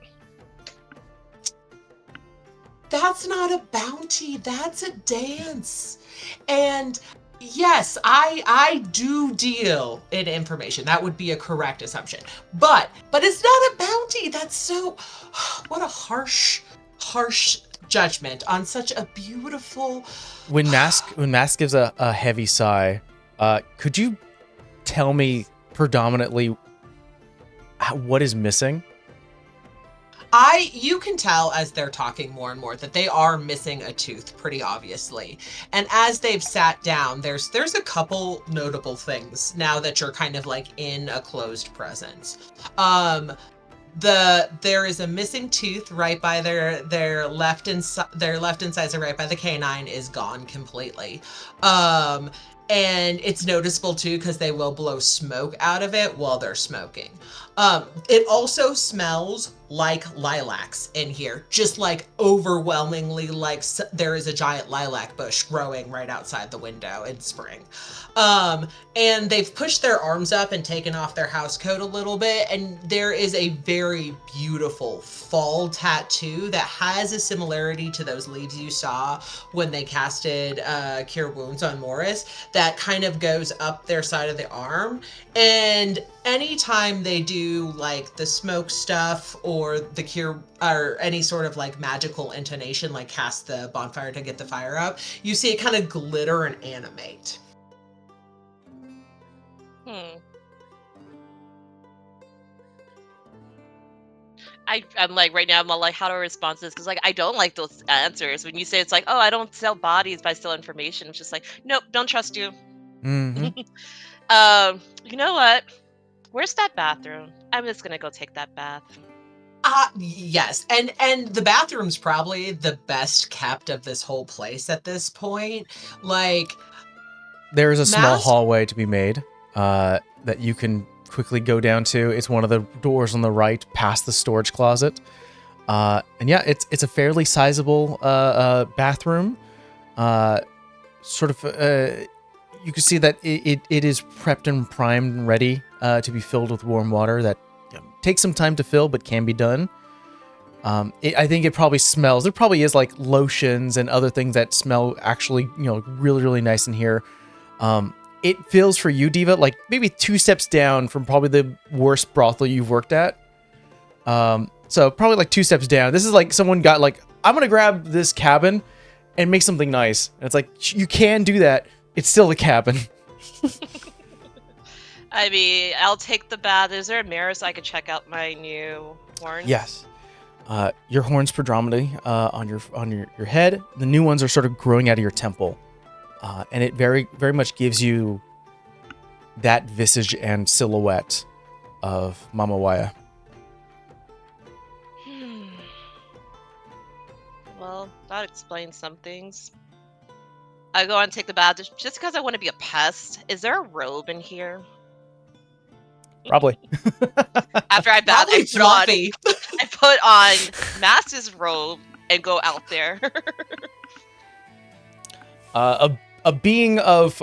That's not a bounty, that's a dance. And yes, I do deal in information. That would be a correct assumption. But it's not a bounty. That's so what a harsh judgment on such a beautiful. When Masque gives a heavy sigh, could you tell me predominantly what is missing? You can tell as they're talking more and more that they are missing a tooth pretty obviously. And as they've sat down, there's a couple notable things now that you're kind of like in a closed presence. There is a missing tooth right by their left incisor right by the canine is gone completely. And it's noticeable too because they will blow smoke out of it while they're smoking. It also smells like lilacs in here, just like overwhelmingly like there is a giant lilac bush growing right outside the window in spring. And they've pushed their arms up and taken off their house coat a little bit, and there is a very beautiful fall tattoo that has a similarity to those leaves you saw when they casted Cure Wounds on Morris, that kind of goes up their side of the arm. And anytime they do like the smoke stuff or the cure or any sort of like magical intonation, like cast the bonfire to get the fire up, you see it kind of glitter and animate. I'm like right now I'm all like, how do I respond to this? Because like I don't like those answers when you say it's like, oh, I don't sell bodies but I sell information. It's just like, nope, don't trust you. Mm-hmm. You know what? Where's that bathroom? I'm just gonna go take that bath. Yes, and the bathroom's probably the best kept of this whole place at this point. Like, there is a small Masque? hallway to be made that you can quickly go down to. It's one of the doors on the right past the storage closet. And yeah, it's a fairly sizable bathroom. Sort of, you can see that it is prepped and primed and ready to be filled with warm water that takes some time to fill, but can be done. I think it probably smells. There probably is like lotions and other things that smell actually, really, really nice in here. It feels for you, Diva, like maybe 2 steps down from probably the worst brothel you've worked at. So probably like 2 steps down. This is like someone got like, I'm going to grab this cabin and make something nice. And it's like, you can do that. It's still a cabin. I mean, I'll take the bath. Is there a mirror so I can check out my new horns? Yes. Your horns predominantly on your head. The new ones are sort of growing out of your temple, and it very very much gives you that visage and silhouette of Mama Waya. Well, that explains some things. I go and take the bath just because I want to be a pest. Is there a robe in here? Probably. After I bath, Probably fluffy. I put on Masque's robe and go out there. A being of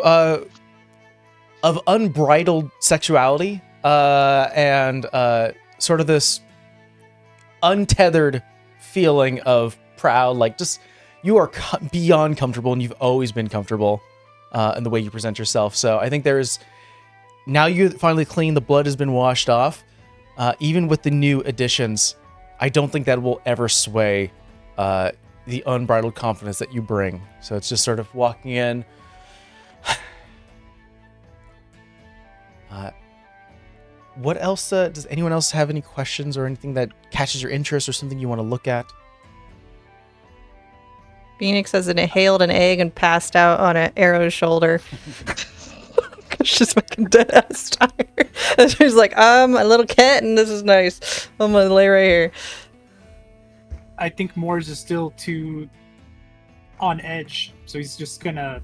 unbridled sexuality and sort of this untethered feeling of proud, like just you are beyond comfortable, and you've always been comfortable in the way you present yourself. So I think there's now you're finally clean. The blood has been washed off. Even with the new additions, I don't think that will ever sway the unbridled confidence that you bring. So it's just sort of walking in. What else? Does anyone else have any questions or anything that catches your interest or something you want to look at? Phoenix has inhaled an egg and passed out on an arrow's shoulder. She's fucking dead ass tired. And she's like, I'm a little kitten. This is nice. I'm gonna lay right here. I think Moors is still too on edge, so he's just gonna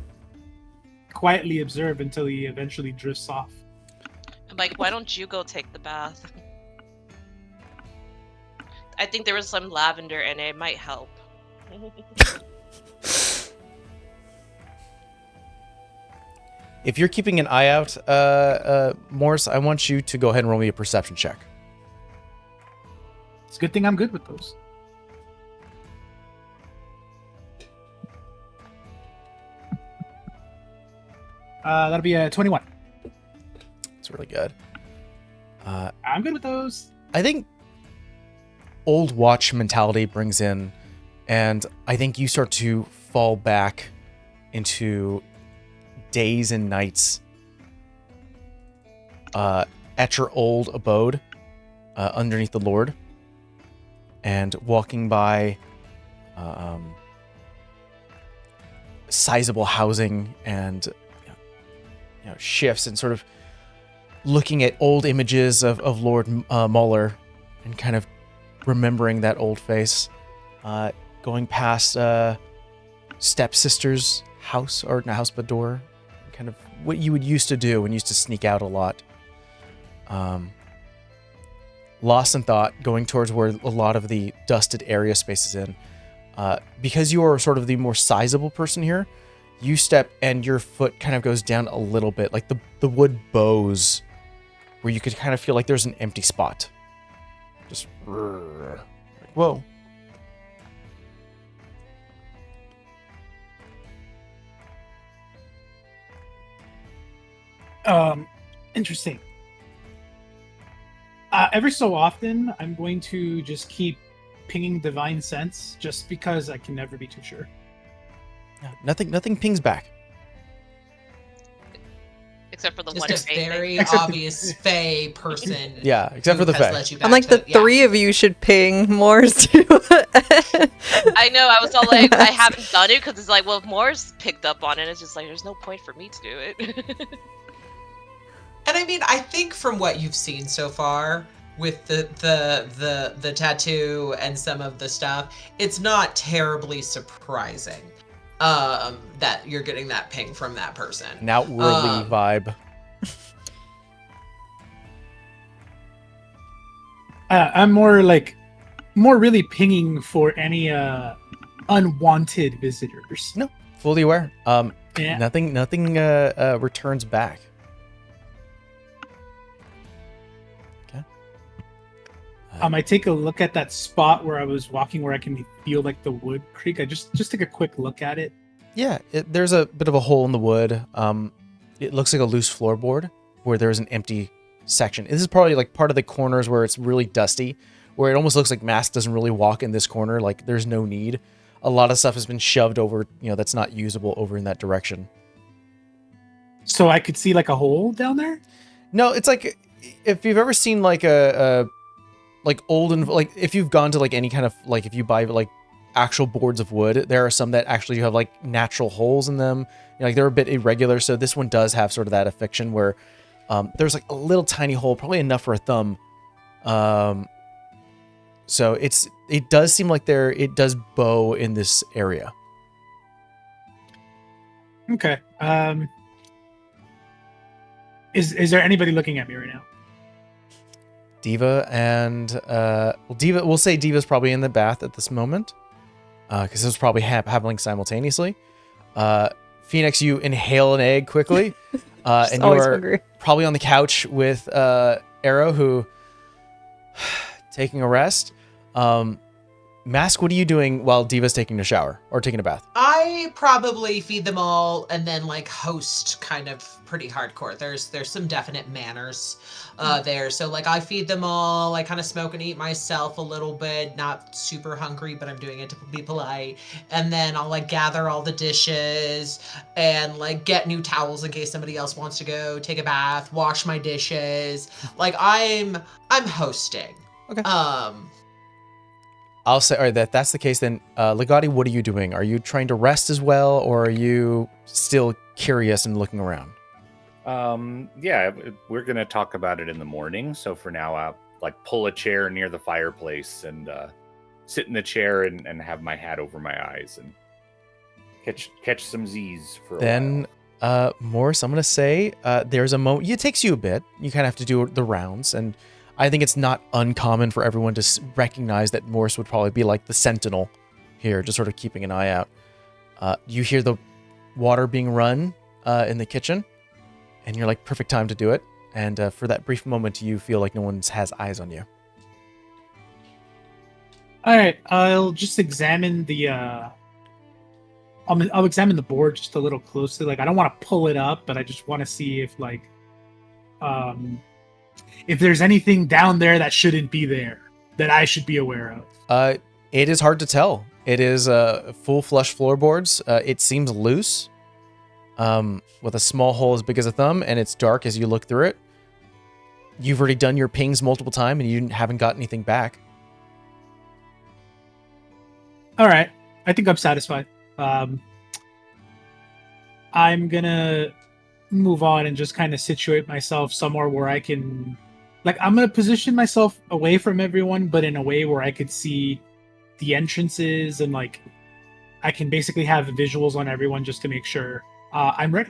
quietly observe until he eventually drifts off. I'm like, why don't you go take the bath? I think there was some lavender in it. It might help. If you're keeping an eye out, Morris, I want you to go ahead and roll me a perception check. It's a good thing I'm good with those. That'll be a 21. It's really good. I'm good with those. I think old watch mentality brings in, and I think you start to fall back into days and nights at your old abode underneath the Lord, and walking by sizable housing and shifts, and sort of looking at old images of Lord Muller and kind of remembering that old face, going past stepsister's house, or not house but door, kind of what you would used to do when you used to sneak out a lot. Lost in thought, going towards where a lot of the dusted area space is in. Because you are sort of the more sizable person here, you step and your foot kind of goes down a little bit, like the wood bows, where you could kind of feel like there's an empty spot. Just, whoa. Interesting. Every so often, I'm going to just keep pinging Divine Sense, just because I can never be too sure. Yeah, nothing pings back. Except for the Just one a fey very thing. obvious Fey person. Yeah, except for the who has fact. led you I'm back like, to- the yeah. three of you should ping Morse too. I know, I was all like, I haven't done it because it's like, well, if Moore's picked up on it, it's just like, there's no point for me to do it. And I mean, I think from what you've seen so far with the tattoo and some of the stuff, it's not terribly surprising that you're getting that ping from that person. An outwardly vibe. I'm more really pinging for any unwanted visitors. No, fully aware. Yeah. Nothing returns back. Okay. I take a look at that spot where I was walking, where I can feel like the wood creak. I just take a quick look at it. Yeah, there's a bit of a hole in the wood. It looks like a loose floorboard where there's an empty section. This is probably like part of the corners where it's really dusty, where it almost looks like Masque doesn't really walk in this corner. Like there's no need. A lot of stuff has been shoved over, that's not usable over in that direction. So I could see like a hole down there? No, it's like if you've ever seen like a like old and like if you've gone to like any kind of like if you buy like actual boards of wood, there are some that actually have like natural holes in them. You know, like they're a bit irregular, so this one does have sort of that affliction where there's like a little tiny hole, probably enough for a thumb. So it does seem like it does bow in this area. Okay. Is there anybody looking at me right now? Diva and Diva. We'll say Diva's probably in the bath at this moment, because it was probably happening simultaneously. Phoenix, you inhale an egg quickly, and you always are hungry. probably on the couch with Arrow, who taking a rest. Masque, what are you doing while Diva's taking a shower or taking a bath? I probably feed them all and then like host kind of pretty hardcore. There's some definite manners there. So like I feed them all, I kind of smoke and eat myself a little bit, not super hungry, but I'm doing it to be polite. And then I'll like gather all the dishes and like get new towels in case somebody else wants to go take a bath, wash my dishes. Like I'm hosting. Okay. I'll say, all right, that's the case then. Legati, what are you doing? Are you trying to rest as well, or are you still curious and looking around? Yeah, we're gonna talk about it in the morning. So for now, I'll like pull a chair near the fireplace and sit in the chair and have my hat over my eyes and catch some Z's for a while. Morris, I'm gonna say there's a moment. It takes you a bit. You kind of have to do the rounds, and I think it's not uncommon for everyone to recognize that Morris would probably be like the sentinel here, just sort of keeping an eye out. You hear the water being run in the kitchen, and you're like, perfect time to do it. And for that brief moment, you feel like no one has eyes on you. All right, I'll just examine the. I'll examine the board just a little closely. Like I don't want to pull it up, but I just want to see if like, if there's anything down there that shouldn't be there that I should be aware of. It is hard to tell. It is full flush floorboards. It seems loose, with a small hole as big as a thumb, and it's dark as you look through it. You've already done your pings multiple times, and you haven't got anything back. All right, I think I'm satisfied. I'm gonna move on and just kind of situate myself somewhere where I can, like, I'm gonna position myself away from everyone, but in a way where I could see the entrances and like I can basically have visuals on everyone just to make sure I'm ready.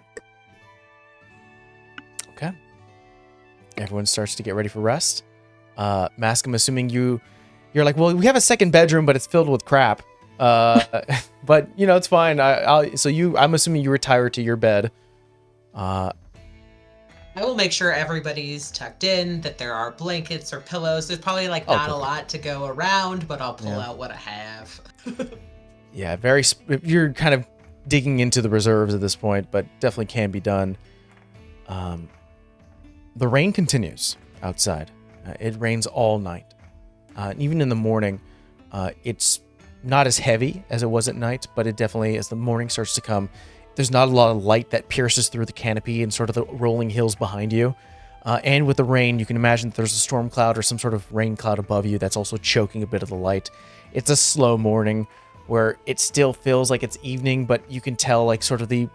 Okay. Everyone starts to get ready for rest. Masque, I'm assuming you're like, well, we have a second bedroom, but it's filled with crap. But you know, it's fine. I'm assuming you retire to your bed. I will make sure everybody's tucked in, that there are blankets or pillows. There's probably like not a lot to go around, but I'll pull out what I have. Yeah, you're kind of digging into the reserves at this point, but definitely can be done. The rain continues outside. It rains all night. Even in the morning, it's not as heavy as it was at night, but it definitely, as the morning starts to come, there's not a lot of light that pierces through the canopy and sort of the rolling hills behind you. And with the rain, you can imagine that there's a storm cloud or some sort of rain cloud above you that's also choking a bit of the light. It's a slow morning where it still feels like it's evening, but you can tell like sort of the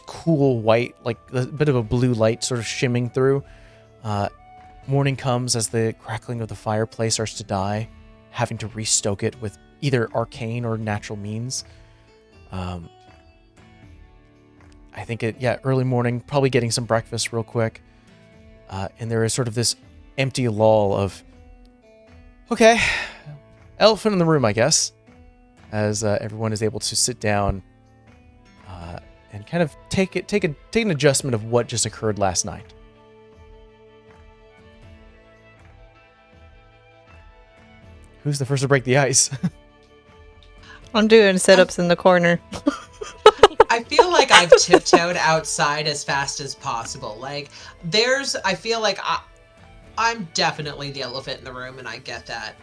cool white, like a bit of a blue light sort of shimming through. Morning comes as the crackling of the fireplace starts to die, having to restoke it with either arcane or natural means. I think early morning, probably getting some breakfast real quick. And there is sort of this empty lull of, okay, elephant in the room, I guess, as everyone is able to sit down and kind of take an adjustment of what just occurred last night. Who's the first to break the ice? I'm doing sit-ups in the corner. I feel like I've tiptoed outside as fast as possible. Like, I feel like I'm definitely the elephant in the room, and I get that.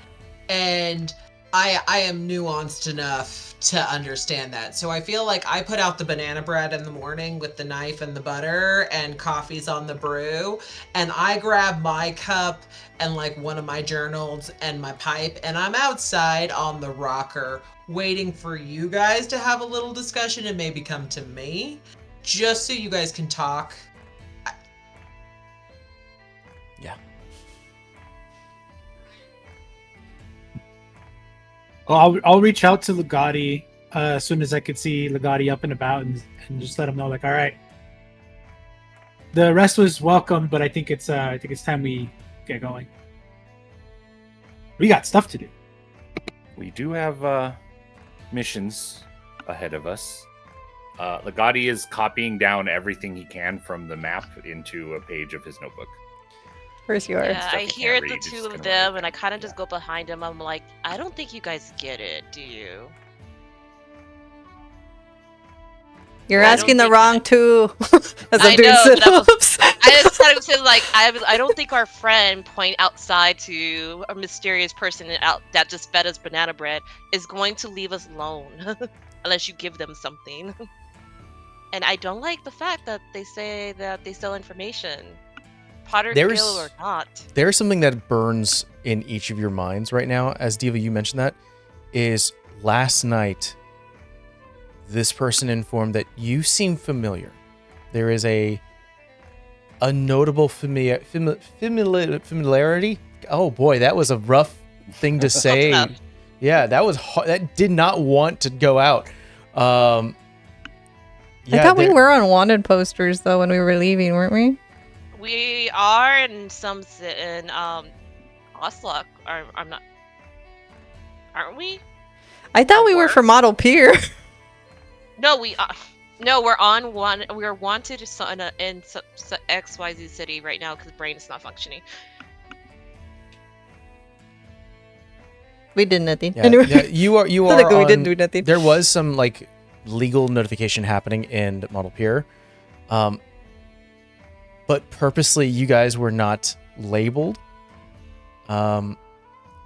And I am nuanced enough to understand that. So I feel like I put out the banana bread in the morning with the knife and the butter, and coffee's on the brew, and I grab my cup and like one of my journals and my pipe, and I'm outside on the rocker waiting for you guys to have a little discussion and maybe come to me, just so you guys can talk. Yeah. Well, I'll reach out to Legati as soon as I could see Legati up and about, and just let him know, like, all right, the rest was welcome, but I think it's time we get going. We got stuff to do. We do have missions ahead of us. Legati is copying down everything he can from the map into a page of his notebook. Where's yours? Yeah, stuff I you hear can't the read, you're two just of gonna them, write and I down. kind of just go behind them. I'm like, I don't think you guys get it, do you? You're I don't asking the think- wrong two. As I'm I doing know, but sit-ups. I just kind of said like, I don't think our friend point outside to a mysterious person out that just fed us banana bread is going to leave us alone unless you give them something. And I don't like the fact that they say that they sell information, Potter's There's- Guild or not. There's something that burns in each of your minds right now, as Diva, you mentioned that, is last night, this person informed that you seem familiar. There is a notable familiarity. Oh boy, that was a rough thing to say. enough. Yeah, that was that did not want to go out. I thought we were on wanted posters though when we were leaving, weren't we? We are in in Oslo. I'm not. Aren't we? I thought we were Work? for Model Pier. No, no, we're on one. We are wanted in XYZ city right now because brain is not functioning. We did nothing. Yeah, Anyway, yeah, you are. You are. technically we didn't on- do nothing. There was some like legal notification happening in Model Pier, but purposely you guys were not labeled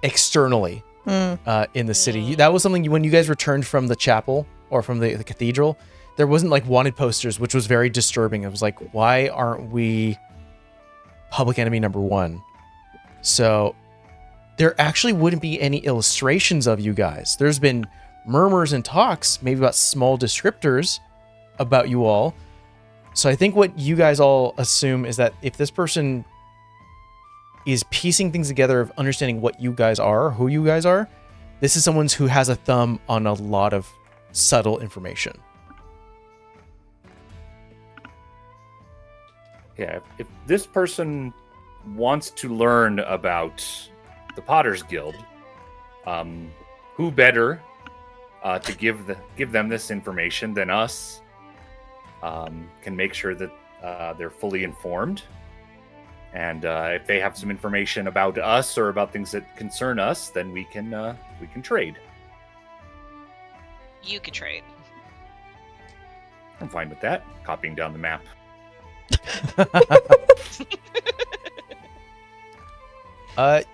externally in the city. That was something when you guys returned from the chapel or from the cathedral. There wasn't like wanted posters, which was very disturbing. It was like, why aren't we public enemy number one? So there actually wouldn't be any illustrations of you guys. There's been murmurs and talks, maybe about small descriptors about you all. So I think what you guys all assume is that if this person is piecing things together of understanding what you guys are, who you guys are, this is someone who has a thumb on a lot of subtle information. Yeah, if this person wants to learn about the Potter's Guild, who better to give them this information than us? Can make sure that they're fully informed, and if they have some information about us or about things that concern us, then we can trade. You could trade. I'm fine with that. Copying down the map.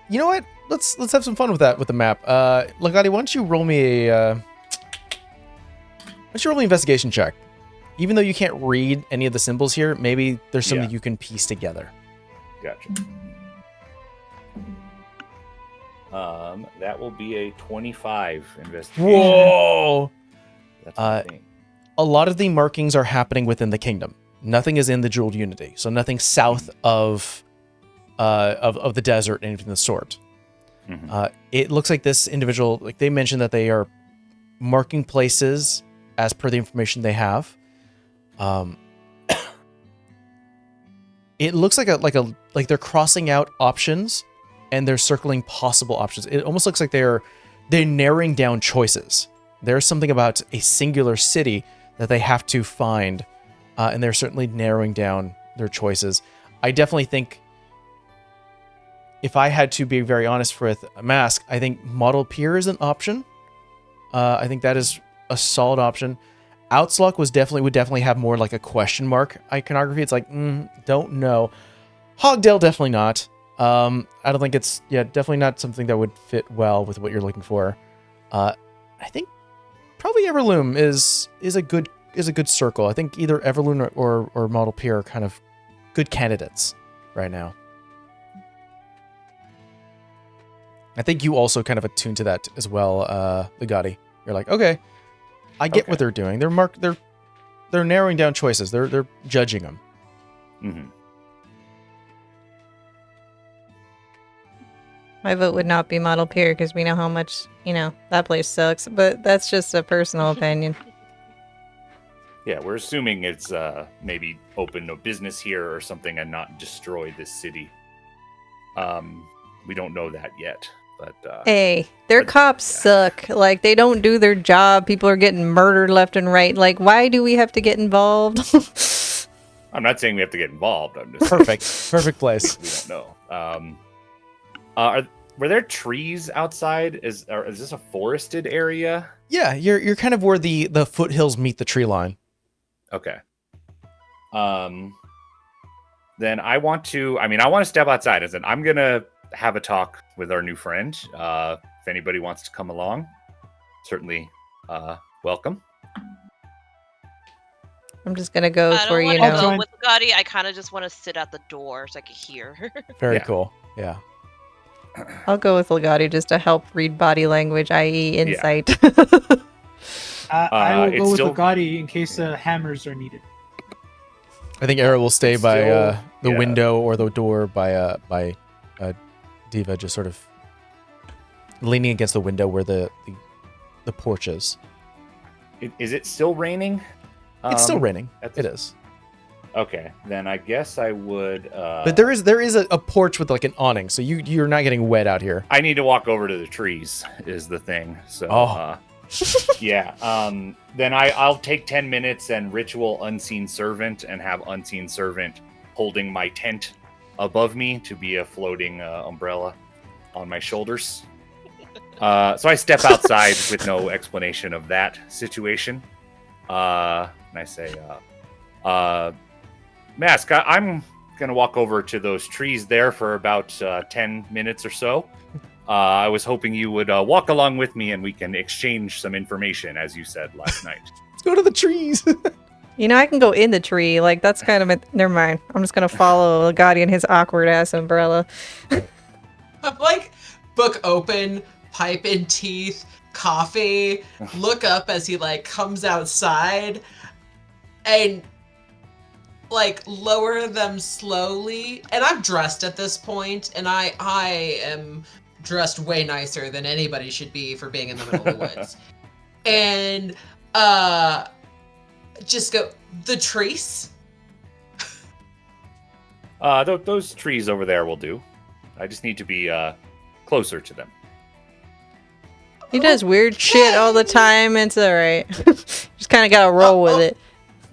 You know what? Let's have some fun with that with the map. Legati, why don't you roll me an investigation check? Even though you can't read any of the symbols here, maybe there's something Yeah. you can piece together. Gotcha. That will be a 25 investigation. Whoa! That's my thing. A lot of the markings are happening within the kingdom. Nothing is in the Jeweled Unity, so nothing south of the desert, anything of the sort. Mhm. It looks like this individual, like they mentioned, that they are marking places as per the information they have. It looks like they're crossing out options and they're circling possible options. It almost looks like they're narrowing down choices. There's something about a singular city that they have to find, and they're certainly narrowing down their choices. I definitely think, if I had to be very honest with Masque, I think Model Pier is an option. I think that is a solid option. Outslug would definitely have more like a question mark iconography. It's like, don't know. Hogdale, definitely not. I don't think it's, definitely not something that would fit well with what you're looking for. I think probably Everloom is a good circle. I think either Everloom or Model P are kind of good candidates right now. I think you also kind of attuned to that as well, Ligati. You're like, okay, I get what they're doing. They're narrowing down choices. They're judging them. Mm-hmm. My vote would not be Model Pier because we know how much, that place sucks. But that's just a personal opinion. Yeah, we're assuming it's maybe open no business here or something and not destroy this city. We don't know that yet, but Hey, their cops suck. Like, they don't do their job. People are getting murdered left and right. Like, why do we have to get involved? I'm not saying we have to get involved. I'm just Perfect place. we don't know. Were there trees outside? Is this a forested area? Yeah, you're kind of where the foothills meet the tree line. Okay. Then I want to step outside. As in, I'm gonna have a talk with our new friend. If anybody wants to come along, certainly welcome. I'm just gonna go I for, don't you want to know. go with Gotti. I kind of just want to sit at the door so I can hear. Very Yeah. cool. Yeah. I'll go with Ligati just to help read body language, i.e. insight. I will it's go with still- Ligati in case hammers are needed. I think Era will stay It's by still- the yeah. window or the door by Diva, just sort of leaning against the window where the porch is. Is it still raining? It's still raining. at It this- is. Okay, then I guess I would. But there is a porch with like an awning, so you're not getting wet out here. I need to walk over to the trees. Is the thing. So. Oh. Yeah. Then I'll take 10 minutes and ritual Unseen Servant and have Unseen Servant holding my tent above me to be a floating umbrella on my shoulders. So I step outside with no explanation of that situation. And I say, Masque, I'm going to walk over to those trees there for about 10 minutes or so. I was hoping you would walk along with me and we can exchange some information, as you said last night. Let's go to the trees. I can go in the tree. Like, that's kind of never mind. I'm just gonna follow Ligati and his awkward ass umbrella. I'm like, book open, pipe in teeth, coffee, look up as he like comes outside and like lower them slowly. And I'm dressed at this point, and I am dressed way nicer than anybody should be for being in the middle of the woods. And just go, the trees? Those trees over there will do. I just need to be closer to them. He does weird shit all the time. It's alright. Just kind of gotta roll with it.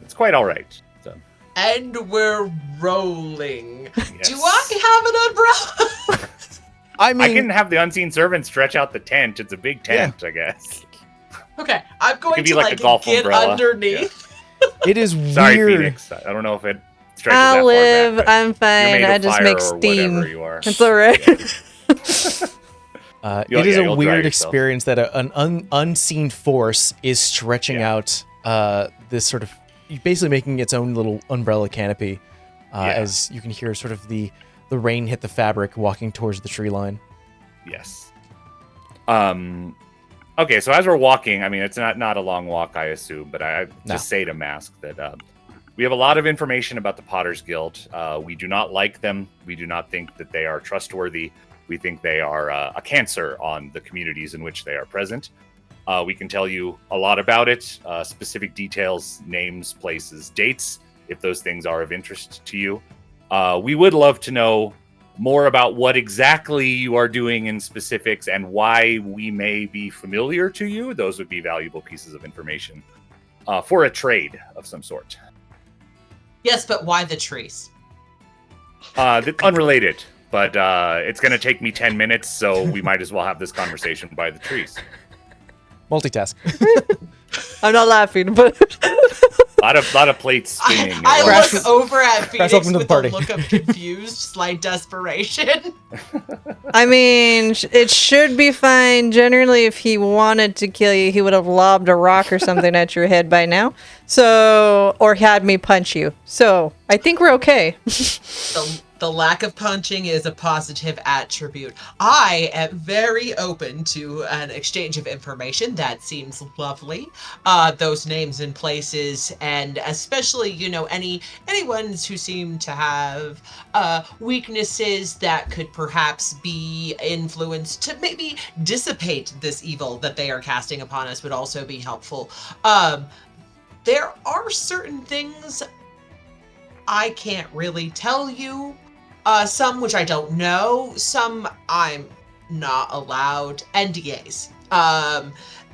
It's quite all right. So, And we're rolling. yes. Do I have an umbrella? I mean, I can have the Unseen Servant stretch out the tent. It's a big tent, I guess. Okay, I'm going could be to like a golf get umbrella. underneath. it is Sorry, weird. Phoenix. I don't know if it stretches I'll that live. far back. I'm You're fine. made I of just fire make or steam. whatever you are. It's alright. It is a you'll dry weird yourself. experience that an unseen force is stretching out this sort of, basically making its own little umbrella canopy, as you can hear sort of the rain hit the fabric walking towards the tree line. Yes. Okay, so as we're walking, I mean, it's not a long walk, I assume, but I just say to Masque that we have a lot of information about the Potter's Guild. We do not like them. We do not think that they are trustworthy. We think they are a cancer on the communities in which they are present. We can tell you a lot about it, specific details, names, places, dates, if those things are of interest to you. We would love to know more about what exactly you are doing in specifics and why we may be familiar to you. Those would be valuable pieces of information for a trade of some sort. Yes, but why the trees? Unrelated, but it's going to take me 10 minutes, so we might as well have this conversation by the trees. Multitask. I'm not laughing, but lot of plates spinning. I Crash- look over at Phoenix welcome to the with party. a look of confused, slight desperation. I mean, it should be fine. Generally, if he wanted to kill you, he would have lobbed a rock or something at your head by now. So, or had me punch you. So, I think we're okay. The lack of punching is a positive attribute. I am very open to an exchange of information. That seems lovely. Those names and places, and especially, anyone who seem to have weaknesses that could perhaps be influenced to maybe dissipate this evil that they are casting upon us would also be helpful. There are certain things I can't really tell you. Some which I don't know, some I'm not allowed, NDAs,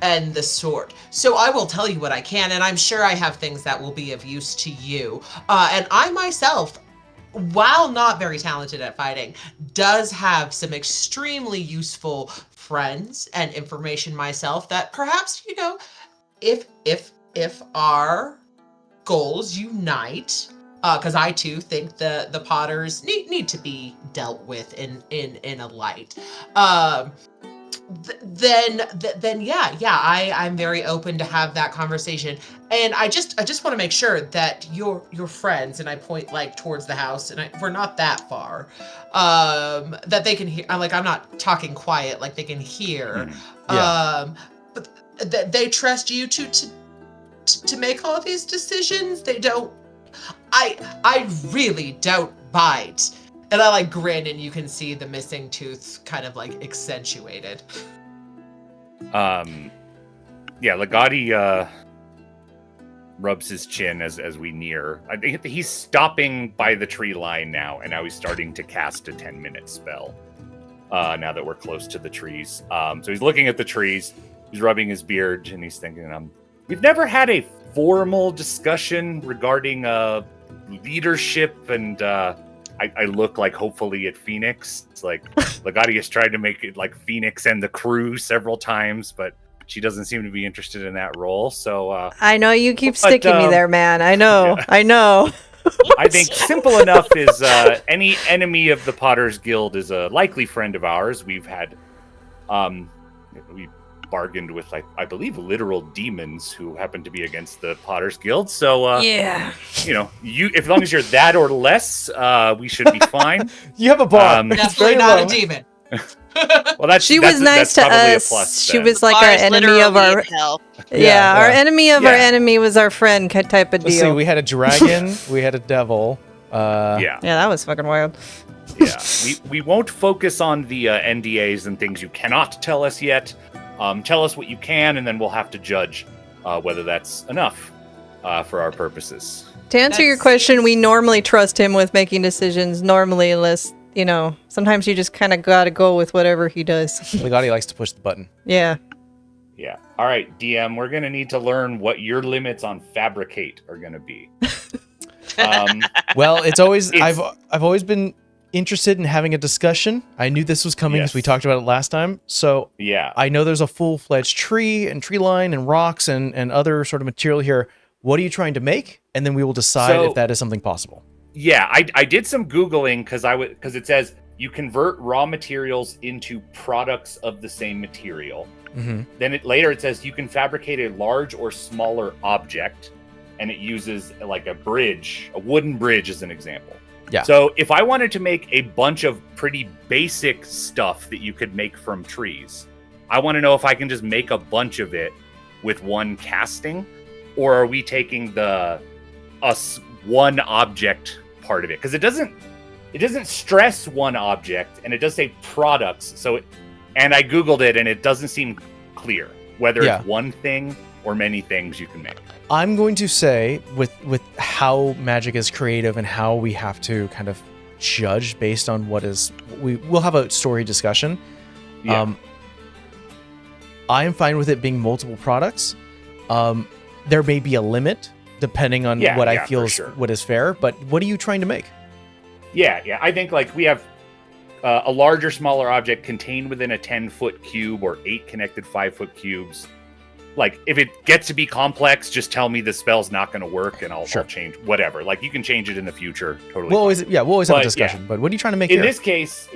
and the sort. So I will tell you what I can, and I'm sure I have things that will be of use to you. And I myself, while not very talented at fighting, does have some extremely useful friends and information myself that perhaps, if our goals unite, because I too think the Potters need to be dealt with in a light. Then yeah, I'm very open to have that conversation, and I just want to make sure that your friends, and I point like towards the house, and we're not that far, that they can hear. I'm not talking quiet, like they can hear. Yeah. But they trust you to make all these decisions. They don't. I really don't bite. And I grin, and you can see the missing tooth kind of accentuated. Legati rubs his chin as we near. I think he's stopping by the tree line now, and now he's starting to cast a 10-minute spell. Now that we're close to the trees. So he's looking at the trees, he's rubbing his beard, and he's thinking, we've never had a formal discussion regarding leadership, and I look hopefully at Phoenix. It's Legati has tried to make it Phoenix and the crew several times, but she doesn't seem to be interested in that role. So I know you keep sticking me there, man. I know. Yeah. I know. I think simple enough is any enemy of the Potter's Guild is a likely friend of ours. We've had we bargained with I believe literal demons who happen to be against the Potter's Guild. So yeah, you as long as you're that or less, we should be fine. You have a bar. Definitely not a demon. Well, she was nice to us. She was like our enemy of our our enemy of our enemy was our friend type of deal. Let's see, we had a dragon, we had a devil. Yeah, that was fucking wild. Yeah, we won't focus on the NDAs and things you cannot tell us yet. Tell us what you can, and then we'll have to judge whether that's enough for our purposes. To answer your question, we normally trust him with making decisions. Normally, unless, sometimes you just kind of got to go with whatever he does. Legati likes to push the button. Yeah. Yeah. All right, DM, we're going to need to learn what your limits on fabricate are going to be. Well, I've always been interested in having a discussion. I knew this was coming because we talked about it last time. So yeah, I know there's a full-fledged tree and tree line and rocks and other sort of material here. What are you trying to make? And then we will decide if that is something possible. Yeah, I did some Googling because it says you convert raw materials into products of the same material. Mm-hmm. Then later it says you can fabricate a large or smaller object, and it uses a bridge, a wooden bridge as an example. Yeah. So if I wanted to make a bunch of pretty basic stuff that you could make from trees, I want to know if I can just make a bunch of it with one casting, or are we taking the one object part of it? Because it doesn't stress one object, and it does say products. And I Googled it, and it doesn't seem clear whether it's one thing or many things you can make. I'm going to say with how magic is creative and how we have to kind of judge based on we'll have a story discussion. Yeah. I am fine with it being multiple products. There may be a limit depending on what I feel is what is fair, but what are you trying to make? Yeah. I think we have a larger, smaller object contained within a 10-foot cube or 8 connected 5-foot cubes. like if it gets to be complex, just tell me the spell's not going to work, and I'll Sure. change whatever. Like you can change it in the future. Totally. We'll fine. always have a But, discussion. yeah. But what are you trying to make In here? this case,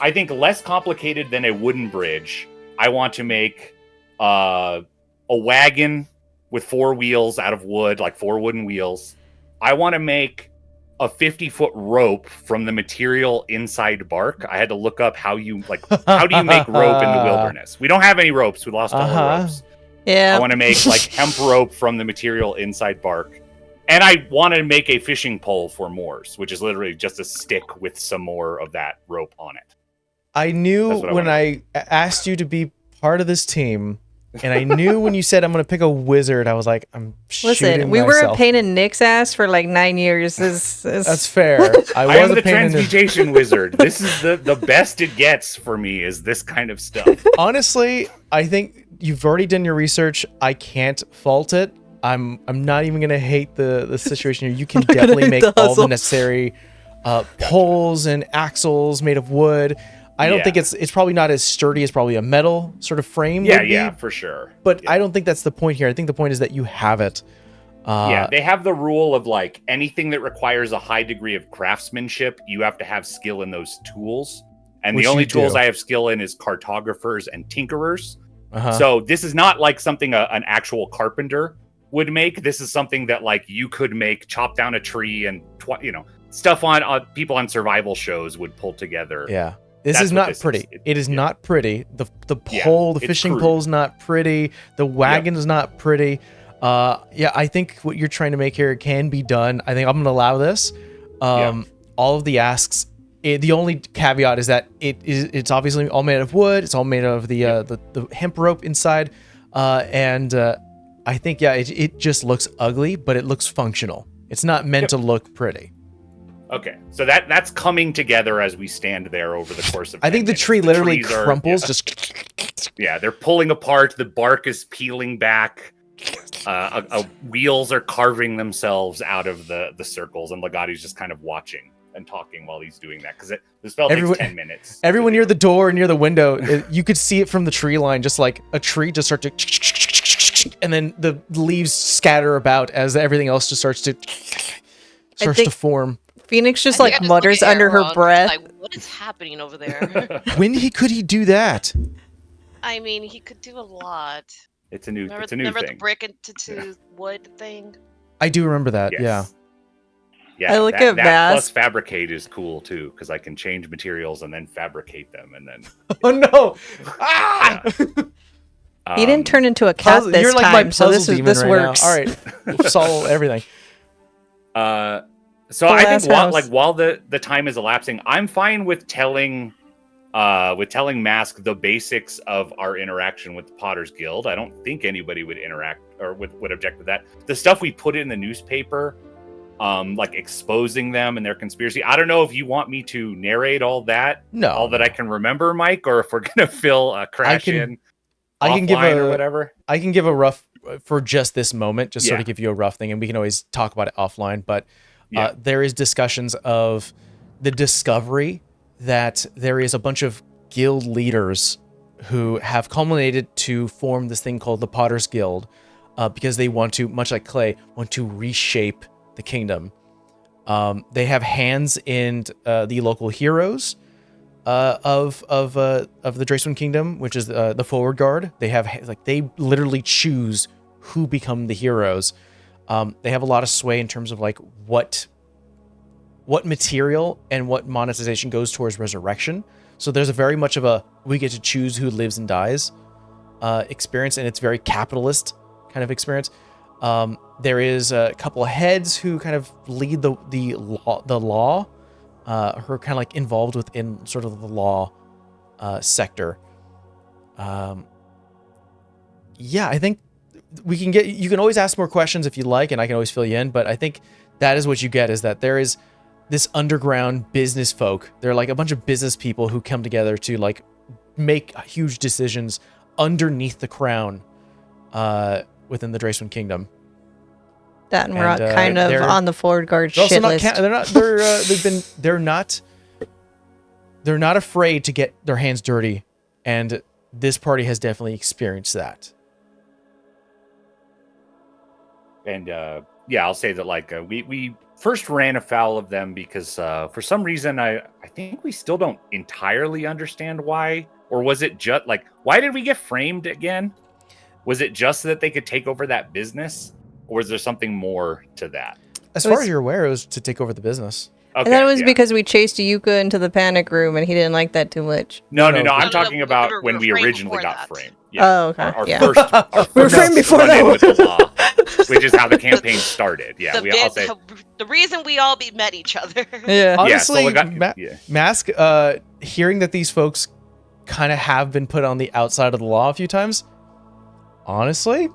I think less complicated than a wooden bridge. I want to make a wagon with 4 wheels out of wood, like 4 wooden wheels. I want to make a 50-foot rope from the material inside bark. I had to look up how do you make rope in the wilderness? We don't have any ropes. We lost all our ropes. Yeah. I want to make like hemp rope from the material inside bark. And I want to make a fishing pole for Moors, which is literally just a stick with some more of that rope on it. I knew That's what I when I asked you to be part of this team, and I knew when you said I'm going to pick a wizard, I was like, I'm Listen, shooting we were a myself. pain in Nick's ass for like 9 years. That's fair. I I was am a the pain in the... transmutation wizard. This is the best it gets for me is this kind of stuff. Honestly, I think you've already done your research. I can't fault it. I'm not even going to hate the situation here. You can definitely make all the necessary poles and axles made of wood. I don't think it's probably not as sturdy as probably a metal sort of frame would be, Yeah, for sure. but I don't think that's the point here. I think the point is that you have it. Yeah, they have the rule of like anything that requires a high degree of craftsmanship, you have to have skill in those tools. And Which the only you tools do. I have skill in is cartographers and tinkerers. Uh-huh. So this is not like something an actual carpenter would make. This is something that like you could make, chop down a tree, and stuff on people on survival shows would pull together. Yeah. This That's is what not this pretty. is. It is Yeah. not pretty. The pole, the it's fishing crude. pole's not pretty. The wagon is not pretty. Yeah, I think what you're trying to make here can be done. I think I'm going to allow this. All of the asks. The only caveat is that it's obviously all made of wood. It's all made of the hemp rope inside, and I think it just looks ugly, but it looks functional. It's not meant to look pretty. Okay, so that's coming together as we stand there over the course of. I think 10 the minutes. tree literally trees are- crumples. Yeah, they're pulling apart. The bark is peeling back. Wheels are carving themselves out of the circles, and Legati's just kind of watching and talking while he's doing that because the spell takes 10 minutes. Everyone near the door, near the window, you could see it from the tree line, just like a tree just start to, and then the leaves scatter about as everything else just starts to form. Phoenix just I think like I just mutters look at under her Aaron, breath. Like, what is happening over there? When could he do that? I mean, he could do a lot. It's a new Remember thing. the brick into wood thing? I do remember that. Yes. Yeah. Yeah, I look that at Masque. plus fabricate is cool too because I can change materials and then fabricate them and then. Oh no! Ah! He didn't turn into a cat this You're like time, my so puzzle demon this right works. now. All right, we'll solve everything. So The I last think house. while the time is elapsing, I'm fine with telling Masque the basics of our interaction with the Potter's Guild. I don't think anybody would interact or would object to that. The stuff we put in the newspaper, like exposing them and their conspiracy. I don't know if you want me to narrate all that, No, all that I can remember, Mike, or if we're gonna fill crash in. I can give offline or whatever. I can give a rough for just this moment, just sort Yeah. of give you a rough thing, and we can always talk about it offline. But Yeah. there is discussions of the discovery that there is a bunch of guild leaders who have culminated to form this thing called the Potter's Guild, because they want to, much like Clay, want to reshape the kingdom. They have hands in the local heroes of the Dracewind Kingdom, which is the Forward Guard. They have they literally choose who become the heroes. They have a lot of sway in terms of like what material and what monetization goes towards resurrection. So there's a very much of a we get to choose who lives and dies experience, and it's very capitalist kind of experience. There is a couple of heads who kind of lead the law, who are kind of like involved within sort of the law sector. Yeah, I think you can always ask more questions if you like, and I can always fill you in, but I think that is what you get, is that there is this underground business folk. They're like a bunch of business people who come together to like make huge decisions underneath the crown within the Dracewind Kingdom. That and we're And, kind of they're- on the Forward Guard They're also shit not list. they're not afraid to get their hands dirty, and this party has definitely experienced that. And yeah, I'll say that like we first ran afoul of them because for some reason I think we still don't entirely understand why. Or was it just like, why did we get framed again? Was it just so that they could take over that business? Or was there something more to that? As far as you're aware, it was to take over the business. Okay, I thought it was yeah. because we chased Yuka into the panic room and he didn't like that too much. No. No, I'm no, talking we about were when we framed originally before got that. framed. Yeah. Oh, okay. Our Yeah. first We were framed before run that in one. with the law, which is how the campaign started. Yeah, I'll say. The reason we all met each other. Yeah. Honestly, yeah. Masque, hearing that these folks kind of have been put on the outside of the law a few times, honestly,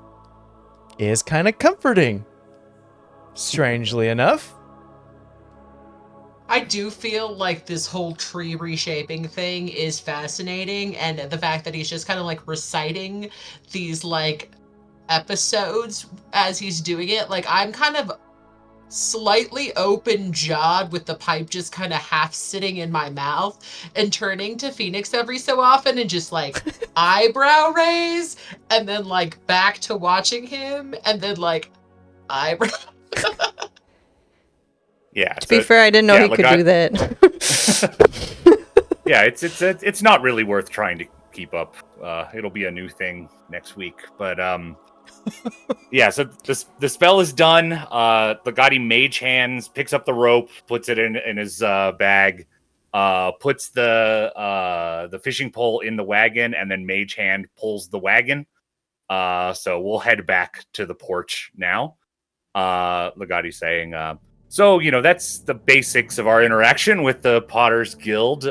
is kind of comforting. Strangely enough. I do feel like this whole tree reshaping thing is fascinating, and the fact that he's just kind of like reciting these like episodes as he's doing it, like I'm kind of slightly open jawed with the pipe just kind of half sitting in my mouth and turning to Phoenix every so often and just like eyebrow raise and then like back to watching him and then like eyebrow. Yeah. To be fair, I didn't know yeah, he could do that. Yeah, it's not really worth trying to keep up. It'll be a new thing next week, but yeah. So the spell is done. Legati mage hands, picks up the rope, puts it in his bag, puts the fishing pole in the wagon, and then mage hand pulls the wagon. So we'll head back to the porch now. Legati saying, so, that's the basics of our interaction with the Potter's Guild.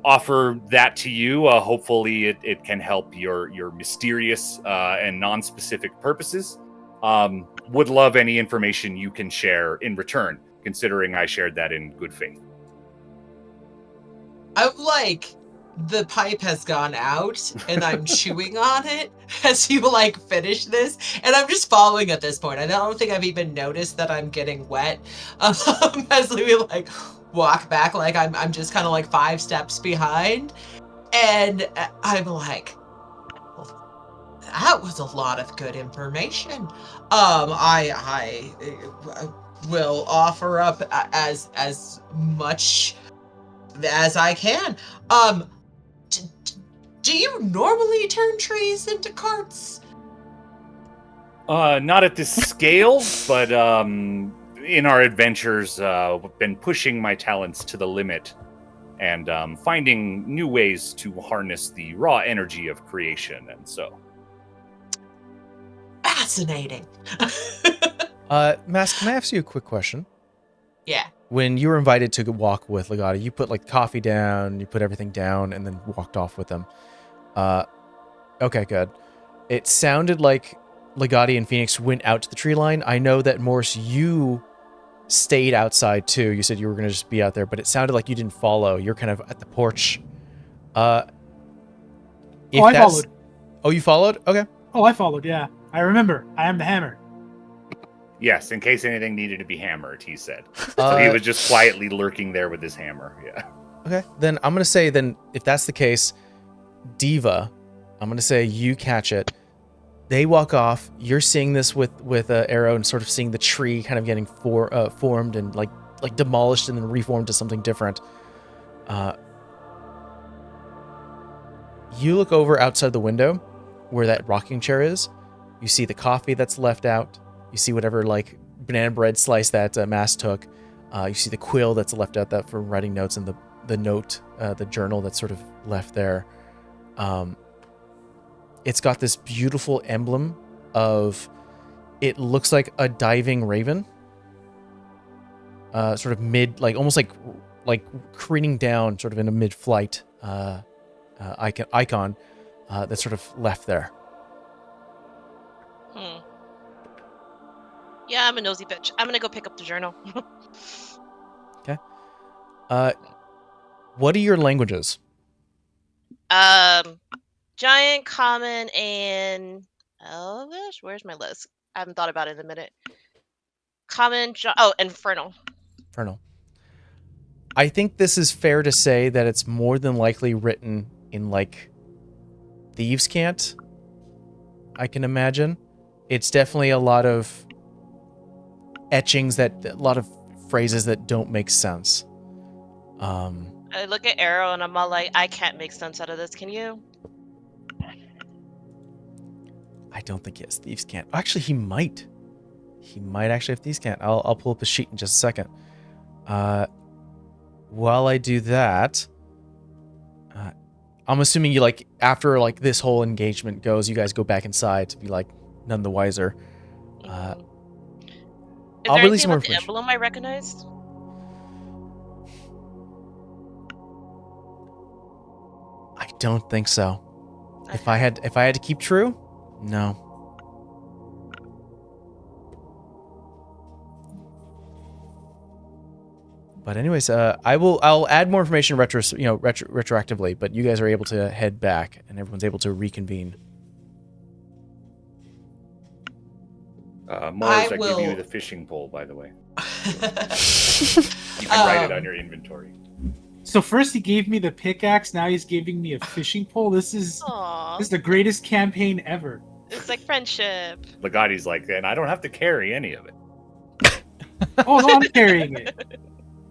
Offer that to you. Hopefully it can help your mysterious and non-specific purposes. Would love any information you can share in return, considering I shared that in good faith. I'm like, the pipe has gone out and I'm chewing on it as you like finish this, and I'm just following at this point. I don't think I've even noticed that I'm getting wet as we like walk back, like I'm just kind of like 5 steps behind, and I'm like, well, that was a lot of good information. I will offer up as much as I can. Do you normally turn trees into carts? Not at this scale, but in our adventures, we've been pushing my talents to the limit and finding new ways to harness the raw energy of creation, and so. Fascinating. Masque, can I ask you a quick question? Yeah. When you were invited to walk with Legati, you put like coffee down, you put everything down, and then walked off with them. Okay, good. It sounded like Legati and Phoenix went out to the tree line. I know that Morse, you stayed outside too. You said you were going to just be out there, but it sounded like you didn't follow. You're kind of at the porch. I followed. Oh, you followed? Okay. Oh, I followed, yeah. I remember. I am the hammer. Yes, in case anything needed to be hammered, he said. So he was just quietly lurking there with his hammer, yeah. Okay, then I'm going to say then, if that's the case, Diva, I'm going to say you catch it. They walk off. You're seeing this with Arrow and sort of seeing the tree kind of getting formed and like demolished and then reformed to something different. You look over outside the window where that rocking chair is. You see the coffee that's left out. You see whatever like banana bread slice that Masque took. You see the quill that's left out that for writing notes and the note, the journal that's sort of left there. It's got this beautiful emblem of, it looks like a diving raven, sort of mid, like almost like careening down, sort of in a mid-flight icon that's sort of left there. Yeah, I'm a nosy bitch. I'm gonna go pick up the journal. Okay. What are your languages? Giant, Common, and Elvish. Where's my list? I haven't thought about it in a minute. Common, Infernal. Infernal. I think this is fair to say that it's more than likely written in like Thieves' Cant. I can imagine it's definitely a lot of etchings a lot of phrases that don't make sense. I look at Arrow and I'm all like, I can't make sense out of this. Can you? I don't think he has Thieves' Cant. Actually, he might. He might actually have Thieves' Cant. I'll pull up the sheet in just a second. While I do that, I'm assuming you like after like this whole engagement goes, you guys go back inside to be like none the wiser. Is I'll there release anything more about the information. emblem I recognized? I don't think so. If I had to keep true, no. But anyways, I'll add more information retroactively, but you guys are able to head back and everyone's able to reconvene. Mars, I will- give you the fishing pole, by the way. You can write it on your inventory. So first he gave me the pickaxe, now he's giving me a fishing pole. This is Aw, the greatest campaign ever. it's like friendship. Legati's like, and I don't have to carry any of it. Oh no, I'm carrying it.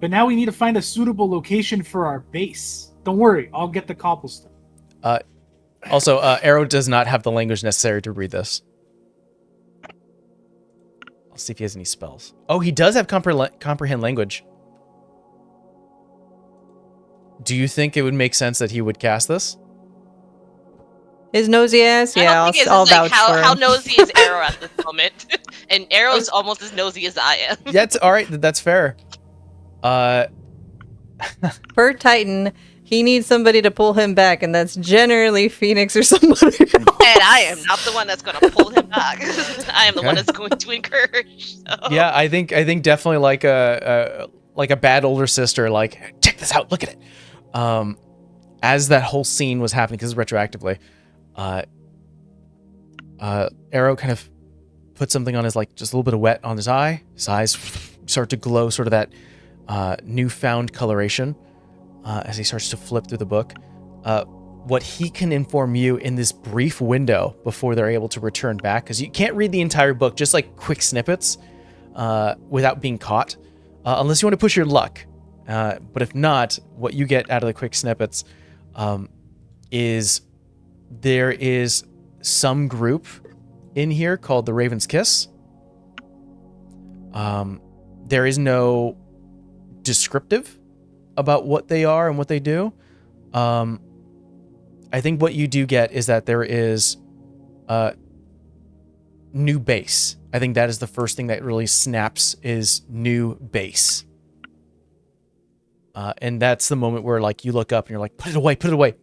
But now we need to find a suitable location for our base. Don't worry, I'll get the cobblestone. Also, Arrow does not have the language necessary to read this. I'll see if he has any spells. Oh, he does have comprehend language. Do you think it would make sense that he would cast this? His nosy ass? I Yeah, don't think it's I'll just, like, vouch for him. how nosy is Arrow at this moment? And Arrow's almost as nosy as I am. Yeah, it's all right. That's fair. Per Titan, he needs somebody to pull him back, and that's generally Phoenix or somebody else. And I am not the one that's going to pull him back. I am the one Okay. that's going to encourage. So. Yeah, I think definitely like a bad older sister. Like, check this out. Look at it. As that whole scene was happening, because it's retroactively, Arrow kind of put something on his, like, just a little bit of wet on his eye. His eyes start to glow, sort of that newfound coloration as he starts to flip through the book. What he can inform you in this brief window before they're able to return back, because you can't read the entire book, just like quick snippets without being caught, unless you want to push your luck. But if not, what you get out of the quick snippets is there is some group in here called the Raven's Kiss. There is no descriptive about what they are and what they do. I think what you do get is that there is a new base. I think that is the first thing that really snaps is new base. And that's the moment where, like, you look up and you're like, put it away, put it away.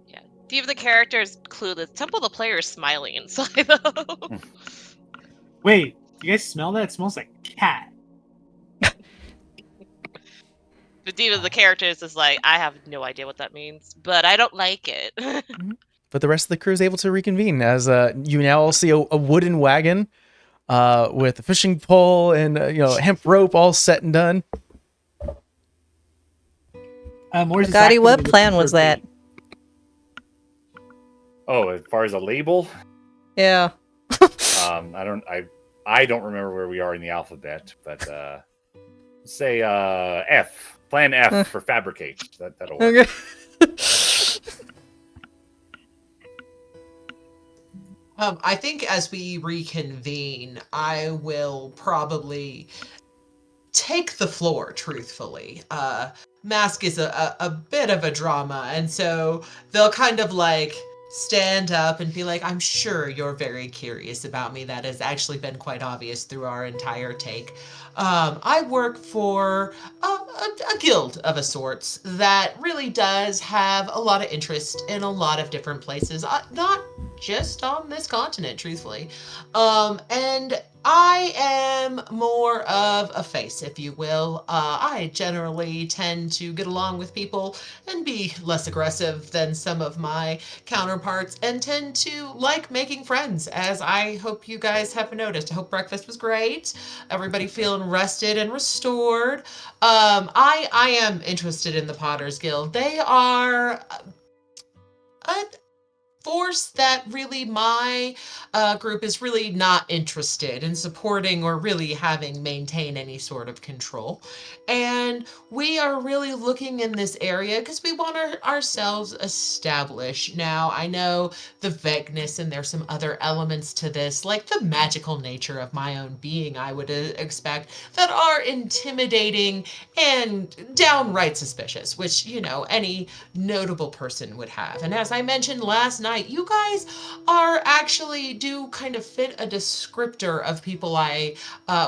Yeah. Steve, the character is clueless. Temple, the player, is smiling inside, though. Wait, you guys smell that? It smells like cat. But Diva, the character, is just like, I have no idea what that means, but I don't like it. But the rest of the crew is able to reconvene as you now all see a wooden wagon with a fishing pole and hemp rope all set and done. Gotti, what plan was that? Oh, as far as a label, Yeah. I don't remember where we are in the alphabet, but say F. Plan F for fabricate. That'll work. Okay. I think as we reconvene, I will probably take the floor, truthfully. Masque is a bit of a drama, and so they'll kind of like stand up and be like, I'm sure you're very curious about me. That has actually been quite obvious through our entire take. I work for a guild of a sorts that really does have a lot of interest in a lot of different places, not just on this continent, truthfully. And I am more of a face, if you will. I generally tend to get along with people and be less aggressive than some of my counterparts, and tend to like making friends, as I hope you guys have noticed. I hope breakfast was great. Everybody feeling rested and restored. I am interested in the Potters Guild. They are force that really my group is really not interested in supporting or really having maintain any sort of control. And we are really looking in this area because we want ourselves established. Now, I know the vagueness and there's some other elements to this, like the magical nature of my own being, I would expect, that are intimidating and downright suspicious, which, you know, any notable person would have. And as I mentioned last night, you guys are actually do kind of fit a descriptor of people I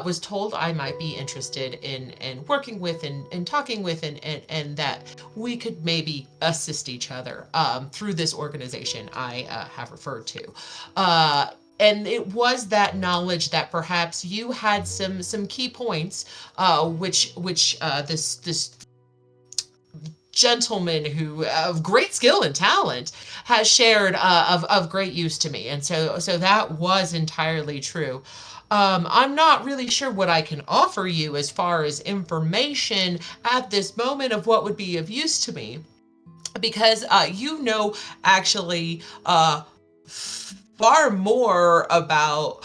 was told I might be interested in working with and talking with, and that we could maybe assist each other through this organization I have referred to. And it was that knowledge that perhaps you had some key points, which this gentleman who of great skill and talent has shared of great use to me, and so that was entirely true. I'm not really sure what I can offer you as far as information at this moment of what would be of use to me, because you know, actually far more about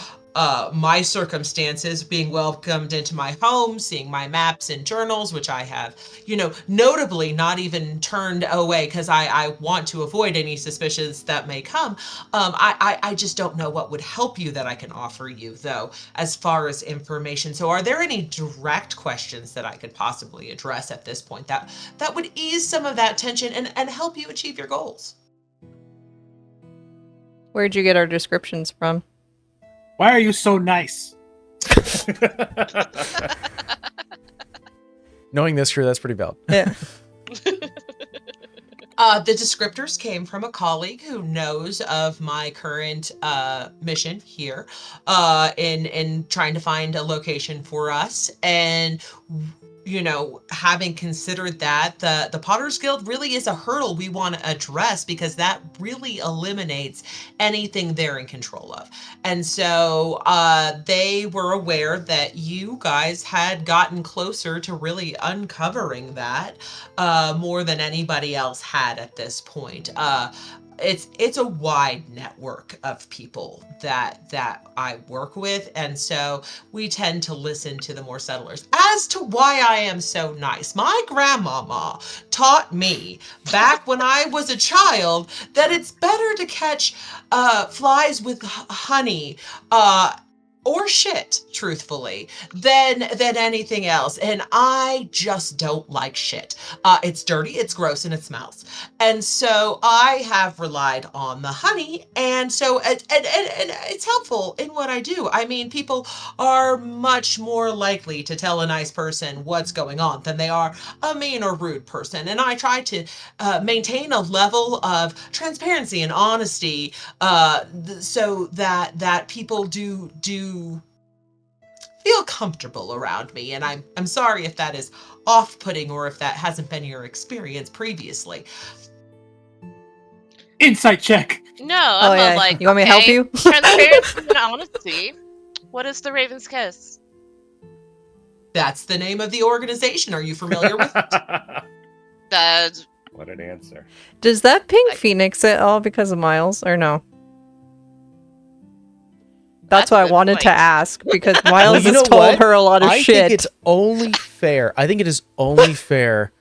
my circumstances, being welcomed into my home, seeing my maps and journals, which I have, you know, notably not even turned away because I want to avoid any suspicions that may come. I just don't know what would help you that I can offer you, though, as far as information. So are there any direct questions that I could possibly address at this point that would ease some of that tension and help you achieve your goals? Where'd you get our descriptions from? Why are you so nice? Knowing this crew, that's pretty valid. Yeah. The descriptors came from a colleague who knows of my current mission here in trying to find a location for us. And, you know, having considered that, the Potter's Guild really is a hurdle we want to address, because that really eliminates anything they're in control of. And so they were aware that you guys had gotten closer to really uncovering that more than anybody else had at this point. It's a wide network of people that I work with, and so we tend to listen to the more settlers. As to why I am so nice, my grandmama taught me back when I was a child that it's better to catch flies with honey or shit, truthfully, than anything else. And I just don't like shit. It's dirty, it's gross, and it smells. And so I have relied on the honey, and so and it's helpful in what I do. I mean, people are much more likely to tell a nice person what's going on than they are a mean or rude person. And I try to maintain a level of transparency and honesty so that people do feel comfortable around me. And I'm sorry if that is off-putting or if that hasn't been your experience previously. Insight check. No, I'm yeah. like, You want me to help you? Transparency and honesty. What is the Raven's Kiss? That's the name of the organization. Are you familiar with it? What an answer. Does that ping Phoenix at all because of Miles, or no? That's why I wanted to ask, because Miles you know has told what? her a lot of I shit. think it's only fair. I think it is only fair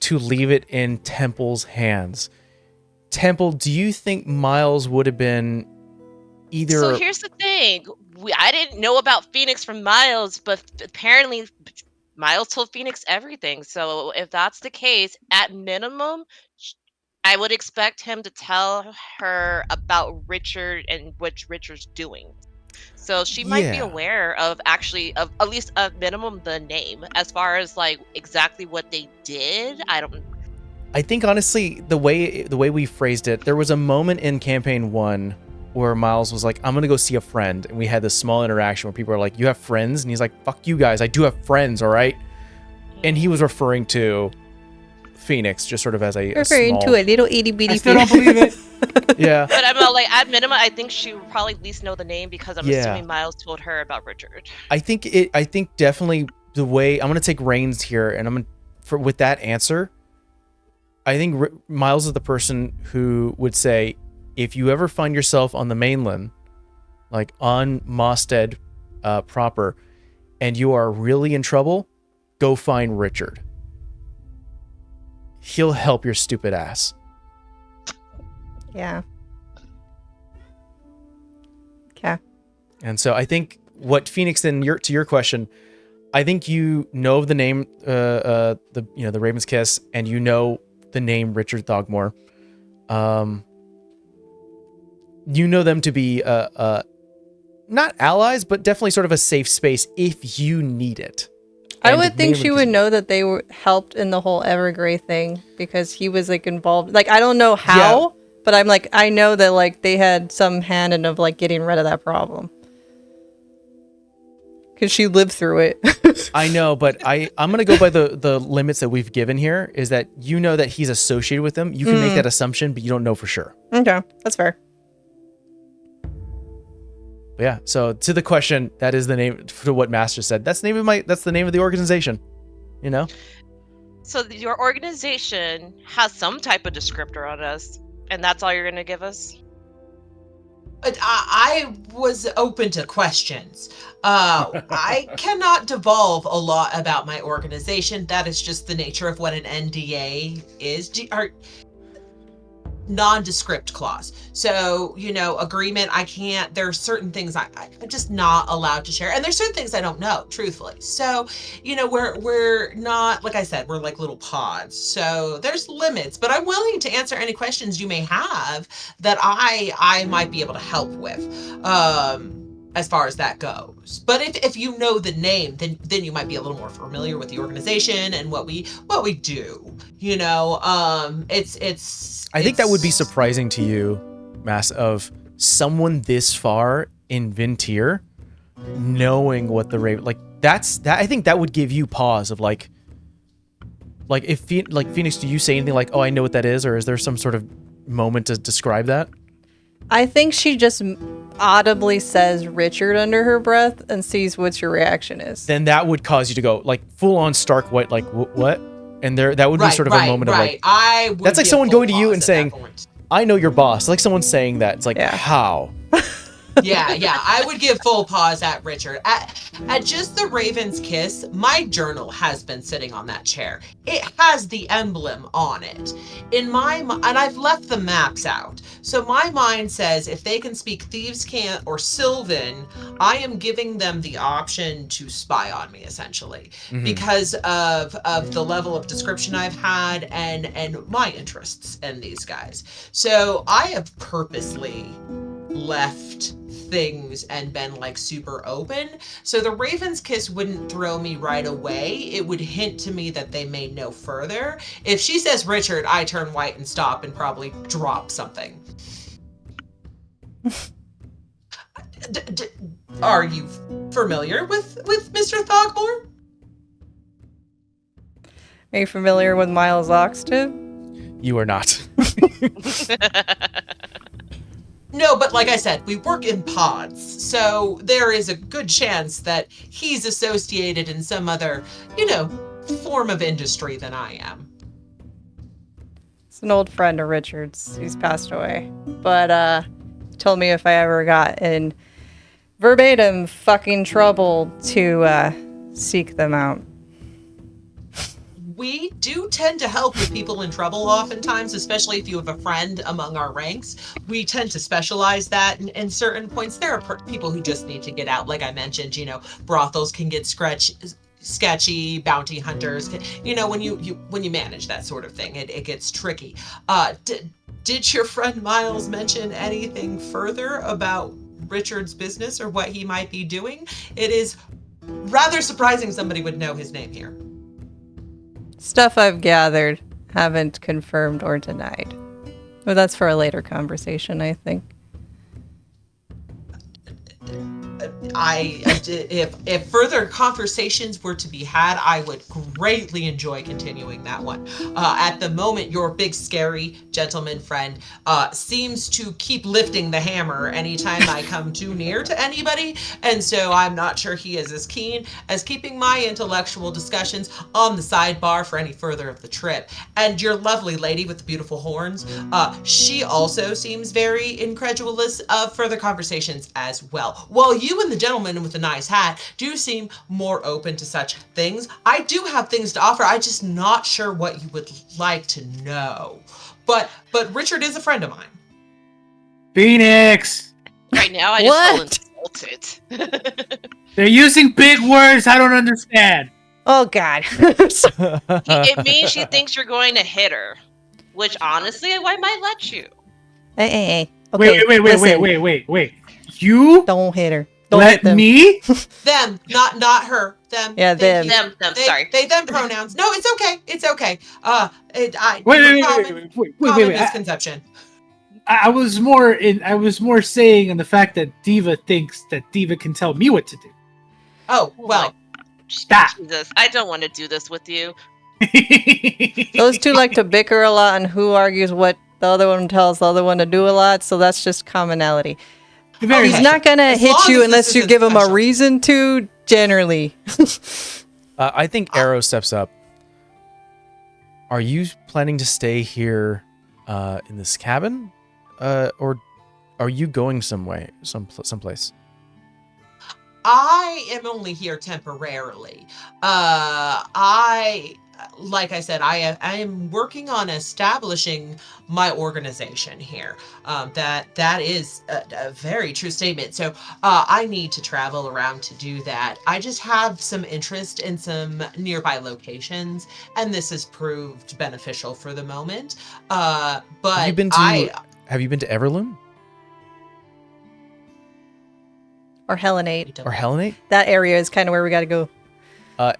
to leave it in Temple's hands. Temple, do you think Miles would have been either... So here's the thing. I didn't know about Phoenix from Miles, but apparently Miles told Phoenix everything. So if that's the case, at minimum, I would expect him to tell her about Richard and what Richard's doing. So she might be aware of actually, of at least at minimum, the name. As far as like exactly what they did, I think honestly, the way we phrased it, there was a moment in campaign 1 where Miles was like, I'm gonna go see a friend, and we had this small interaction where people are like, you have friends? And he's like, fuck you guys, I do have friends, all right? And he was referring to Phoenix, just sort of as a referring small... to a little itty bitty. I still don't believe it. Yeah. But I'm like, at minimum, I think she would probably at least know the name, because I'm assuming Miles told her about Richard. I think definitely the way I'm gonna take reins here, and I'm gonna with that answer. I think Miles is the person who would say, if you ever find yourself on the mainland, like on Masque proper, and you are really in trouble, go find Richard. He'll help your stupid ass. Yeah. Okay. And so I think what Phoenix, then to your question, I think you know of the name, the Raven's Kiss, and you know the name Richard Thogmore. You know them to be not allies, but definitely sort of a safe space if you need it. I And would think mainly she would because- know that they were helped in the whole Evergrey thing because he was like involved. Like, I don't know how, but I'm like, I know that like they had some hand in of like getting rid of that problem. Because she lived through it. I know, but I'm going to go by the limits that we've given here, is that you know that he's associated with them. You can make that assumption, but you don't know for sure. Okay, that's fair. But yeah, so to the question, that is the name for what Master said. That's the name of the organization, you know? So your organization has some type of descriptor on us, and that's all you're going to give us? But I was open to questions. I cannot devolve a lot about my organization. That is just the nature of what an NDA is. Nondescript clause. So, agreement, I can't, there are certain things I'm just not allowed to share. And there's certain things I don't know, truthfully. So, we're not, like I said, we're like little pods. So there's limits, but I'm willing to answer any questions you may have that I might be able to help with. As far as that goes. But if you know the name, then you might be a little more familiar with the organization and what we do. I think that would be surprising to you, Mass, of someone this far in VinTear knowing what the Raven, like that. I think that would give you pause of like if Phoenix, do you say anything like, oh, I know what that is, or is there some sort of moment to describe that? I think she just audibly says Richard under her breath and sees what your reaction is. Then that would cause you to go like full on stark white, like what? And that would be sort of a moment of like, that's like someone going to you and saying, I know your boss. Like someone saying that. It's like, how? Yeah, I would give full pause at Richard. At just the Raven's Kiss, my journal has been sitting on that chair. It has the emblem on it. And I've left the maps out. So my mind says if they can speak Thieves' Cant or Sylvan, I am giving them the option to spy on me, essentially, because of the level of description I've had and my interests in these guys. So I have purposely left things and been like super open, so the Raven's Kiss wouldn't throw me right away. It would hint to me that they may know further. If she says Richard, I turn white and stop and probably drop something. Are you familiar with Mr. Thogmore? Are you familiar with Miles Oxted? You are not. No, but like I said, we work in pods, so there is a good chance that he's associated in some other, form of industry than I am. It's an old friend of Richard's. He's passed away. But told me if I ever got in verbatim fucking trouble to seek them out. We do tend to help with people in trouble oftentimes, especially if you have a friend among our ranks. We tend to specialize that in certain points. There are people who just need to get out. Like I mentioned, brothels can get sketchy, bounty hunters. When you manage that sort of thing, it gets tricky. Did your friend Miles mention anything further about Richard's business or what he might be doing? It is rather surprising somebody would know his name here. Stuff I've gathered, haven't confirmed or denied. But that's for a later conversation, I think. if further conversations were to be had, I would greatly enjoy continuing that one. At the moment, your big scary gentleman friend seems to keep lifting the hammer anytime I come too near to anybody, and so I'm not sure he is as keen as keeping my intellectual discussions on the sidebar for any further of the trip. And your lovely lady with the beautiful horns, she also seems very incredulous of further conversations as well. While you and the gentleman with the nice hat do seem more open to such things, I do have things to offer. I'm just not sure what you would like to know. But Richard is a friend of mine. Phoenix! Right now, I just feel insulted. They're using big words I don't understand. Oh God. It means she thinks you're going to hit her, which honestly, I might let you. Hey. Okay, Wait. You don't hit her. Don't let hit them. me? Them, not her. Them. Yeah, Thank them. you. Them, They, sorry. They, them pronouns. No, it's okay. It's okay. Wait. Misconception. I was more saying on the fact that Diva thinks that Diva can tell me what to do. Oh, well. Stop. Jesus, I don't want to do this with you. Those two like to bicker a lot on who argues what the other one tells the other one to do a lot, so that's just commonality. Very He's nice. not gonna As hit long you as unless this you isn't give him a special. reason to, generally. I think Arrow steps up. Are you planning to stay here in this cabin? Or are you going someplace? I am only here temporarily. Like I said, I am working on establishing my organization here. That is a very true statement. So I need to travel around to do that. I just have some interest in some nearby locations, and this has proved beneficial for the moment. But Have you been to Everloom Or Helenate. or Helenate? That area is kind of where we gotta go.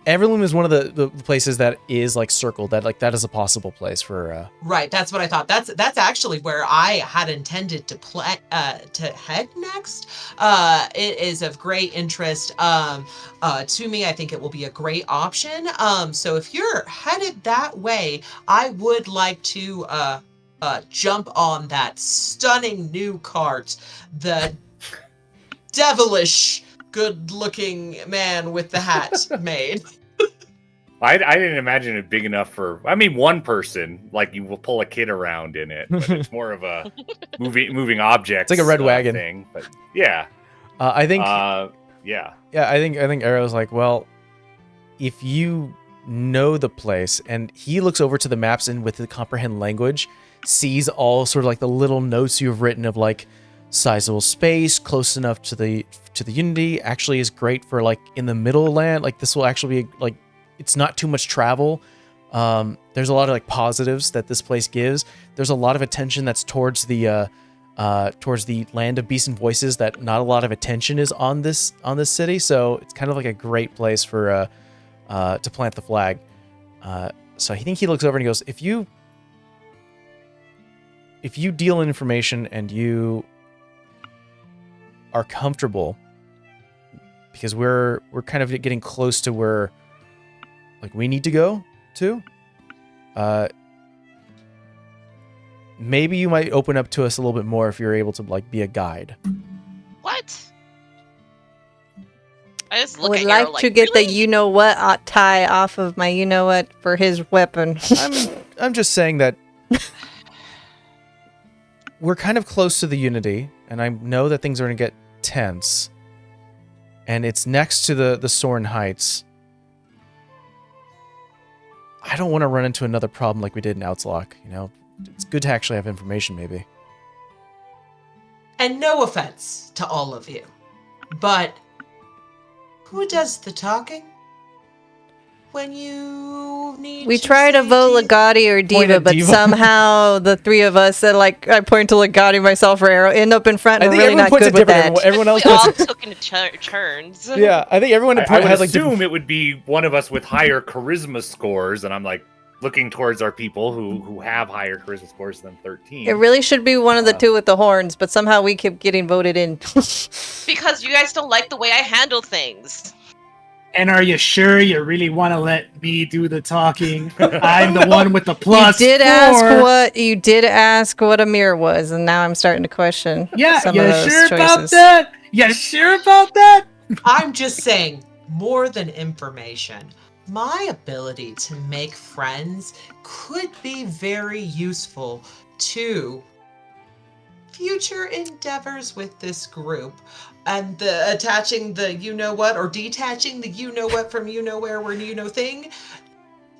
Everloom is one of the places that is like circled. That is a possible place for. Right, that's what I thought. That's actually where I had intended to to head next. It is of great interest to me. I think it will be a great option. So if you're headed that way, I would like to jump on that stunning new cart. The devilish good-looking man with the hat made. I didn't imagine it big enough for. I mean, one person, like you will pull a kid around in it. But it's more of a moving object. It's like a red wagon thing. But yeah, I think. Yeah. I think Arrow's like, well, if you know the place, and he looks over to the maps and with the comprehend language, sees all sort of like the little notes you've written of like sizable space, close enough to the Unity, actually is great for like in the middle of land. Like this will actually be like, it's not too much travel. There's a lot of like positives that this place gives. There's a lot of attention that's towards the land of beasts and voices that not a lot of attention is on this city. So it's kind of like a great place for to plant the flag. So I think he looks over and he goes, if you deal in information and you are comfortable, because we're kind of getting close to where like we need to go to, maybe you might open up to us a little bit more if you're able to like be a guide. What? I just I look would at like Arrow to get really? the you know what tie off of my you know what for his weapon. I'm just saying that we're kind of close to the Unity, and I know that things are going to get tense, and it's next to the Soren Heights. I don't want to run into another problem like we did in Outslock. You know, it's good to actually have information, maybe. And no offense to all of you, but who does the talking when you need We to try to say vote Jesus? Legati or Diva, at but Diva. somehow the three of us that like I point to Legati, myself, or Arrow end up in front. I And think we're really everyone not puts good it with different. that. Everyone else We puts all it. took in turns. Yeah, I think everyone I would has like assume it would be one of us with higher charisma scores, and I'm like, looking towards our people who have higher charisma scores than 13. It really should be one of the two with the horns, but somehow we keep getting voted in. Because you guys don't like the way I handle things. And are you sure you really want to let me do the talking? I'm the one with the plus You did 4. ask what a mirror was, and now I'm starting to question Yeah, some you of those sure about choices. that? You sure about that? I'm just saying, more than information, my ability to make friends could be very useful to future endeavors with this group. And the attaching the you-know-what or detaching the you-know-what from you-know-where or you-know-thing.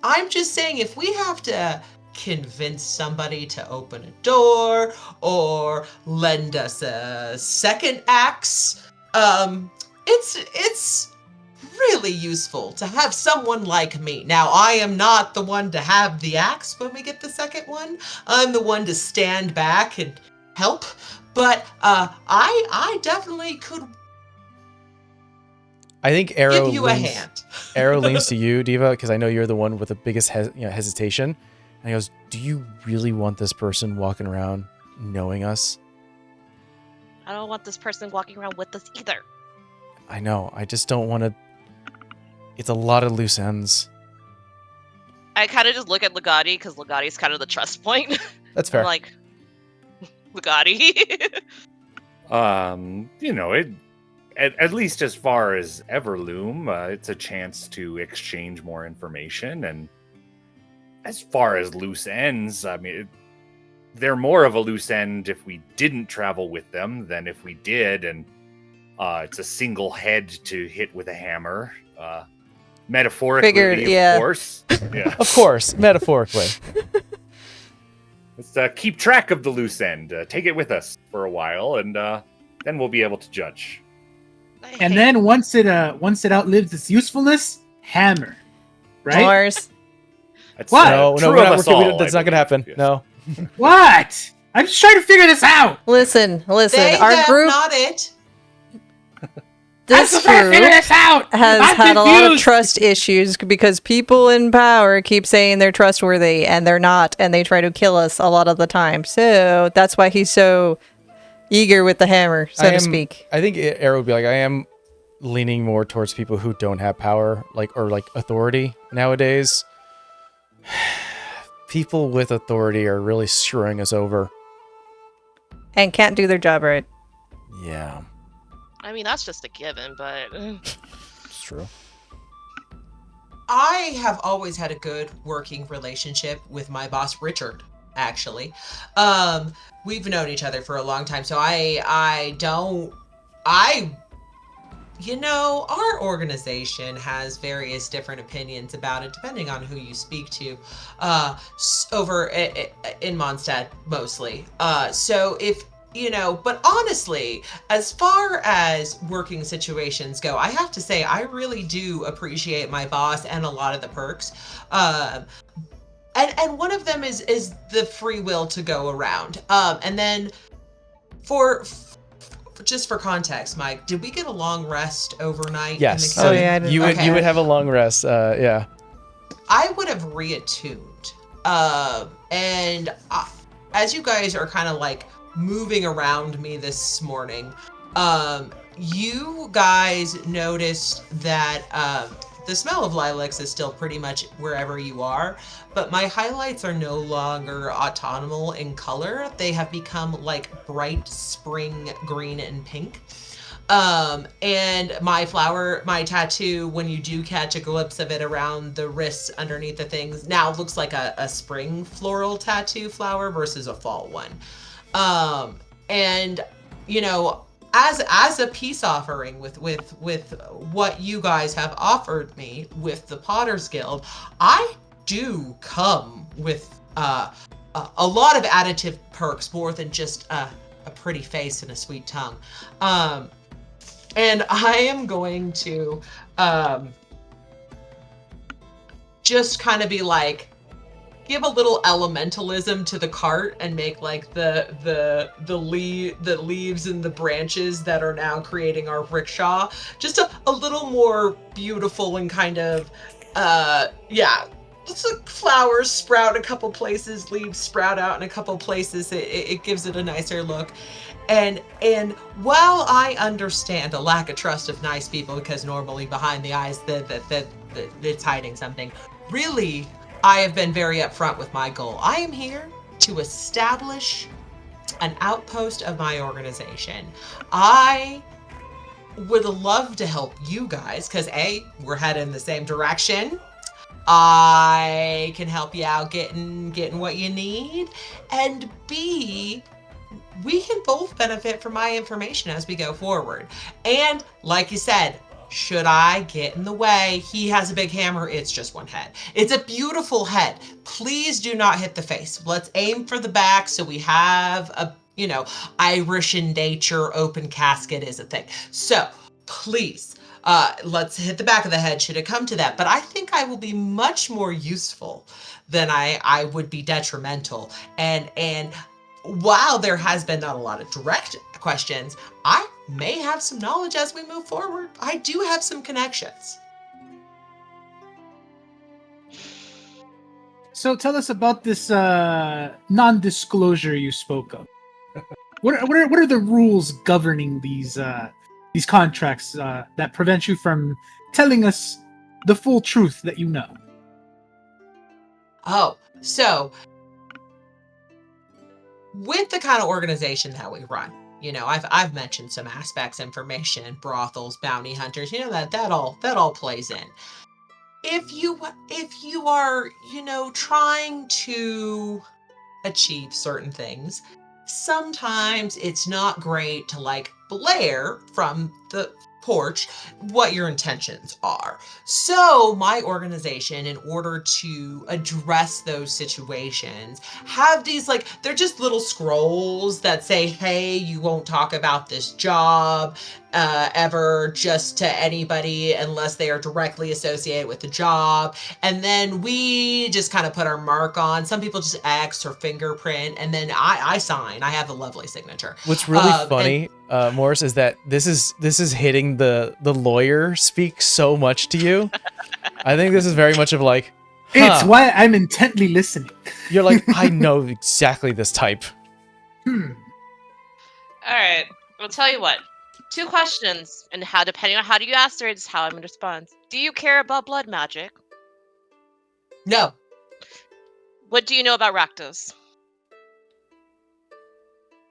I'm just saying, if we have to convince somebody to open a door or lend us a second axe, it's really useful to have someone like me. Now, I am not the one to have the axe when we get the second one. I'm the one to stand back and help. But I definitely could I think Arrow give you a hand. Arrow leans to you, Diva, because I know you're the one with the biggest hesitation. And he goes, "Do you really want this person walking around knowing us?" I don't want this person walking around with us either. I know. I just don't want to. It's a lot of loose ends. I kind of just look at Legati because Legati's kind of the trust point. That's fair. I'm like, Legati. At least as far as Everloom, it's a chance to exchange more information. And as far as loose ends, I mean, they're more of a loose end if we didn't travel with them than if we did. And it's a single head to hit with a hammer. Metaphorically, of course. Yeah. Of course, metaphorically. Let's keep track of the loose end. Take it with us for a while, and then we'll be able to judge. And then once it outlives its usefulness, hammer. Right? Mars. That's, What? No, true we're of not, us all, that's I not going to happen. believe, yes. No. What? I'm just trying to figure this out. Listen. They, Our them, group, not it. I'm this just trying to figure group this out. has I'm had a lot of confused. trust issues because people in power keep saying they're trustworthy and they're not, and they try to kill us a lot of the time. So that's why he's so eager with the hammer, so to speak. I think Arrow would be like, I am leaning more towards people who don't have power, or authority nowadays. People with authority are really screwing us over. And can't do their job right. Yeah, I mean, that's just a given, but it's true. I have always had a good working relationship with my boss, Richard, actually. We've known each other for a long time, so our organization has various different opinions about it, depending on who you speak to, over in Mondstadt, mostly. So if, but honestly, as far as working situations go, I have to say, I really do appreciate my boss and a lot of the perks. And one of them is the free will to go around. And then just for context, Mike, did we get a long rest overnight? Yes. In the I didn't you know. would have a long rest. Yeah. I would have reattuned. As you guys are kind of moving around me this morning, you guys noticed that the smell of lilacs is still pretty much wherever you are, but my highlights are no longer autumnal in color. They have become bright spring green and pink. And my tattoo, when you do catch a glimpse of it around the wrists underneath the things, now looks like a spring floral tattoo flower versus a fall one. And as a peace offering with what you guys have offered me with the Potter's Guild, I do come with a lot of additive perks, more than just a pretty face and a sweet tongue. And I am going to just kind of be give a little elementalism to the cart and make the leaves and the branches that are now creating our rickshaw just a little more beautiful and kind of flowers sprout a couple places, leaves sprout out in a couple places. It gives it a nicer look. And while I understand a lack of trust of nice people, because normally behind the eyes that it's hiding something, really, I have been very upfront with my goal. I am here to establish an outpost of my organization. I would love to help you guys, because A, we're headed in the same direction. I can help you out getting what you need, and B, we can both benefit from my information as we go forward. And like you said, should I get in the way, he has a big hammer, it's just one head. It's a beautiful head. Please do not hit the face. Let's aim for the back so we have a, Irish in nature, open casket is a thing. So please, let's hit the back of the head should it come to that. But I think I will be much more useful than I would be detrimental. And while there has been not a lot of direct questions, I may have some knowledge as we move forward. I do have some connections. So tell us about this non-disclosure you spoke of. What are the rules governing these contracts that prevent you from telling us the full truth that you know? Oh, so with the kind of organization that we run, I've mentioned some aspects, information, brothels, bounty hunters, that all plays in. If you are, trying to achieve certain things, sometimes it's not great to blare from the porch what your intentions are. So my organization, in order to address those situations, have these they're just little scrolls that say, hey, you won't talk about this job ever just to anybody unless they are directly associated with the job. And then we just kind of put our mark on. Some people just X or fingerprint, and then I sign. I have a lovely signature. What's really funny, Morris, is that this is hitting the lawyer speak so much to you. I think this is very much of It's why I'm intently listening. You're like, I know exactly this type. All right, I'll tell you what. 2 questions, and depending on how do you answer it is how I'm going to respond. Do you care about blood magic? No. What do you know about Rakdos?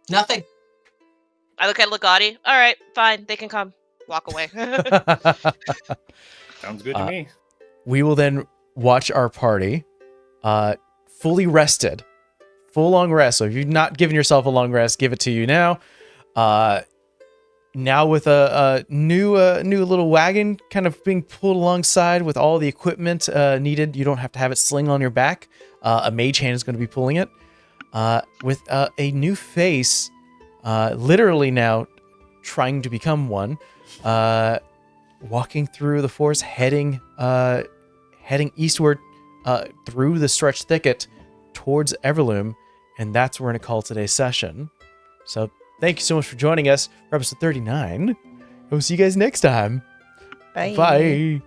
Nothing. I look at Legati. All right, fine, they can come. Walk away. Sounds good to me. We will then watch our party fully rested. Full long rest. So if you've not given yourself a long rest, give it to you now. Now with a new little wagon kind of being pulled alongside with all the equipment needed. You don't have to have it sling on your back. A mage hand is going to be pulling it. With a new face, literally now trying to become one, walking through the forest, heading eastward through the stretched thicket towards Everloom, and that's where we're going to call today's session. So thank you so much for joining us for episode 39. We'll see you guys next time. Bye. Bye.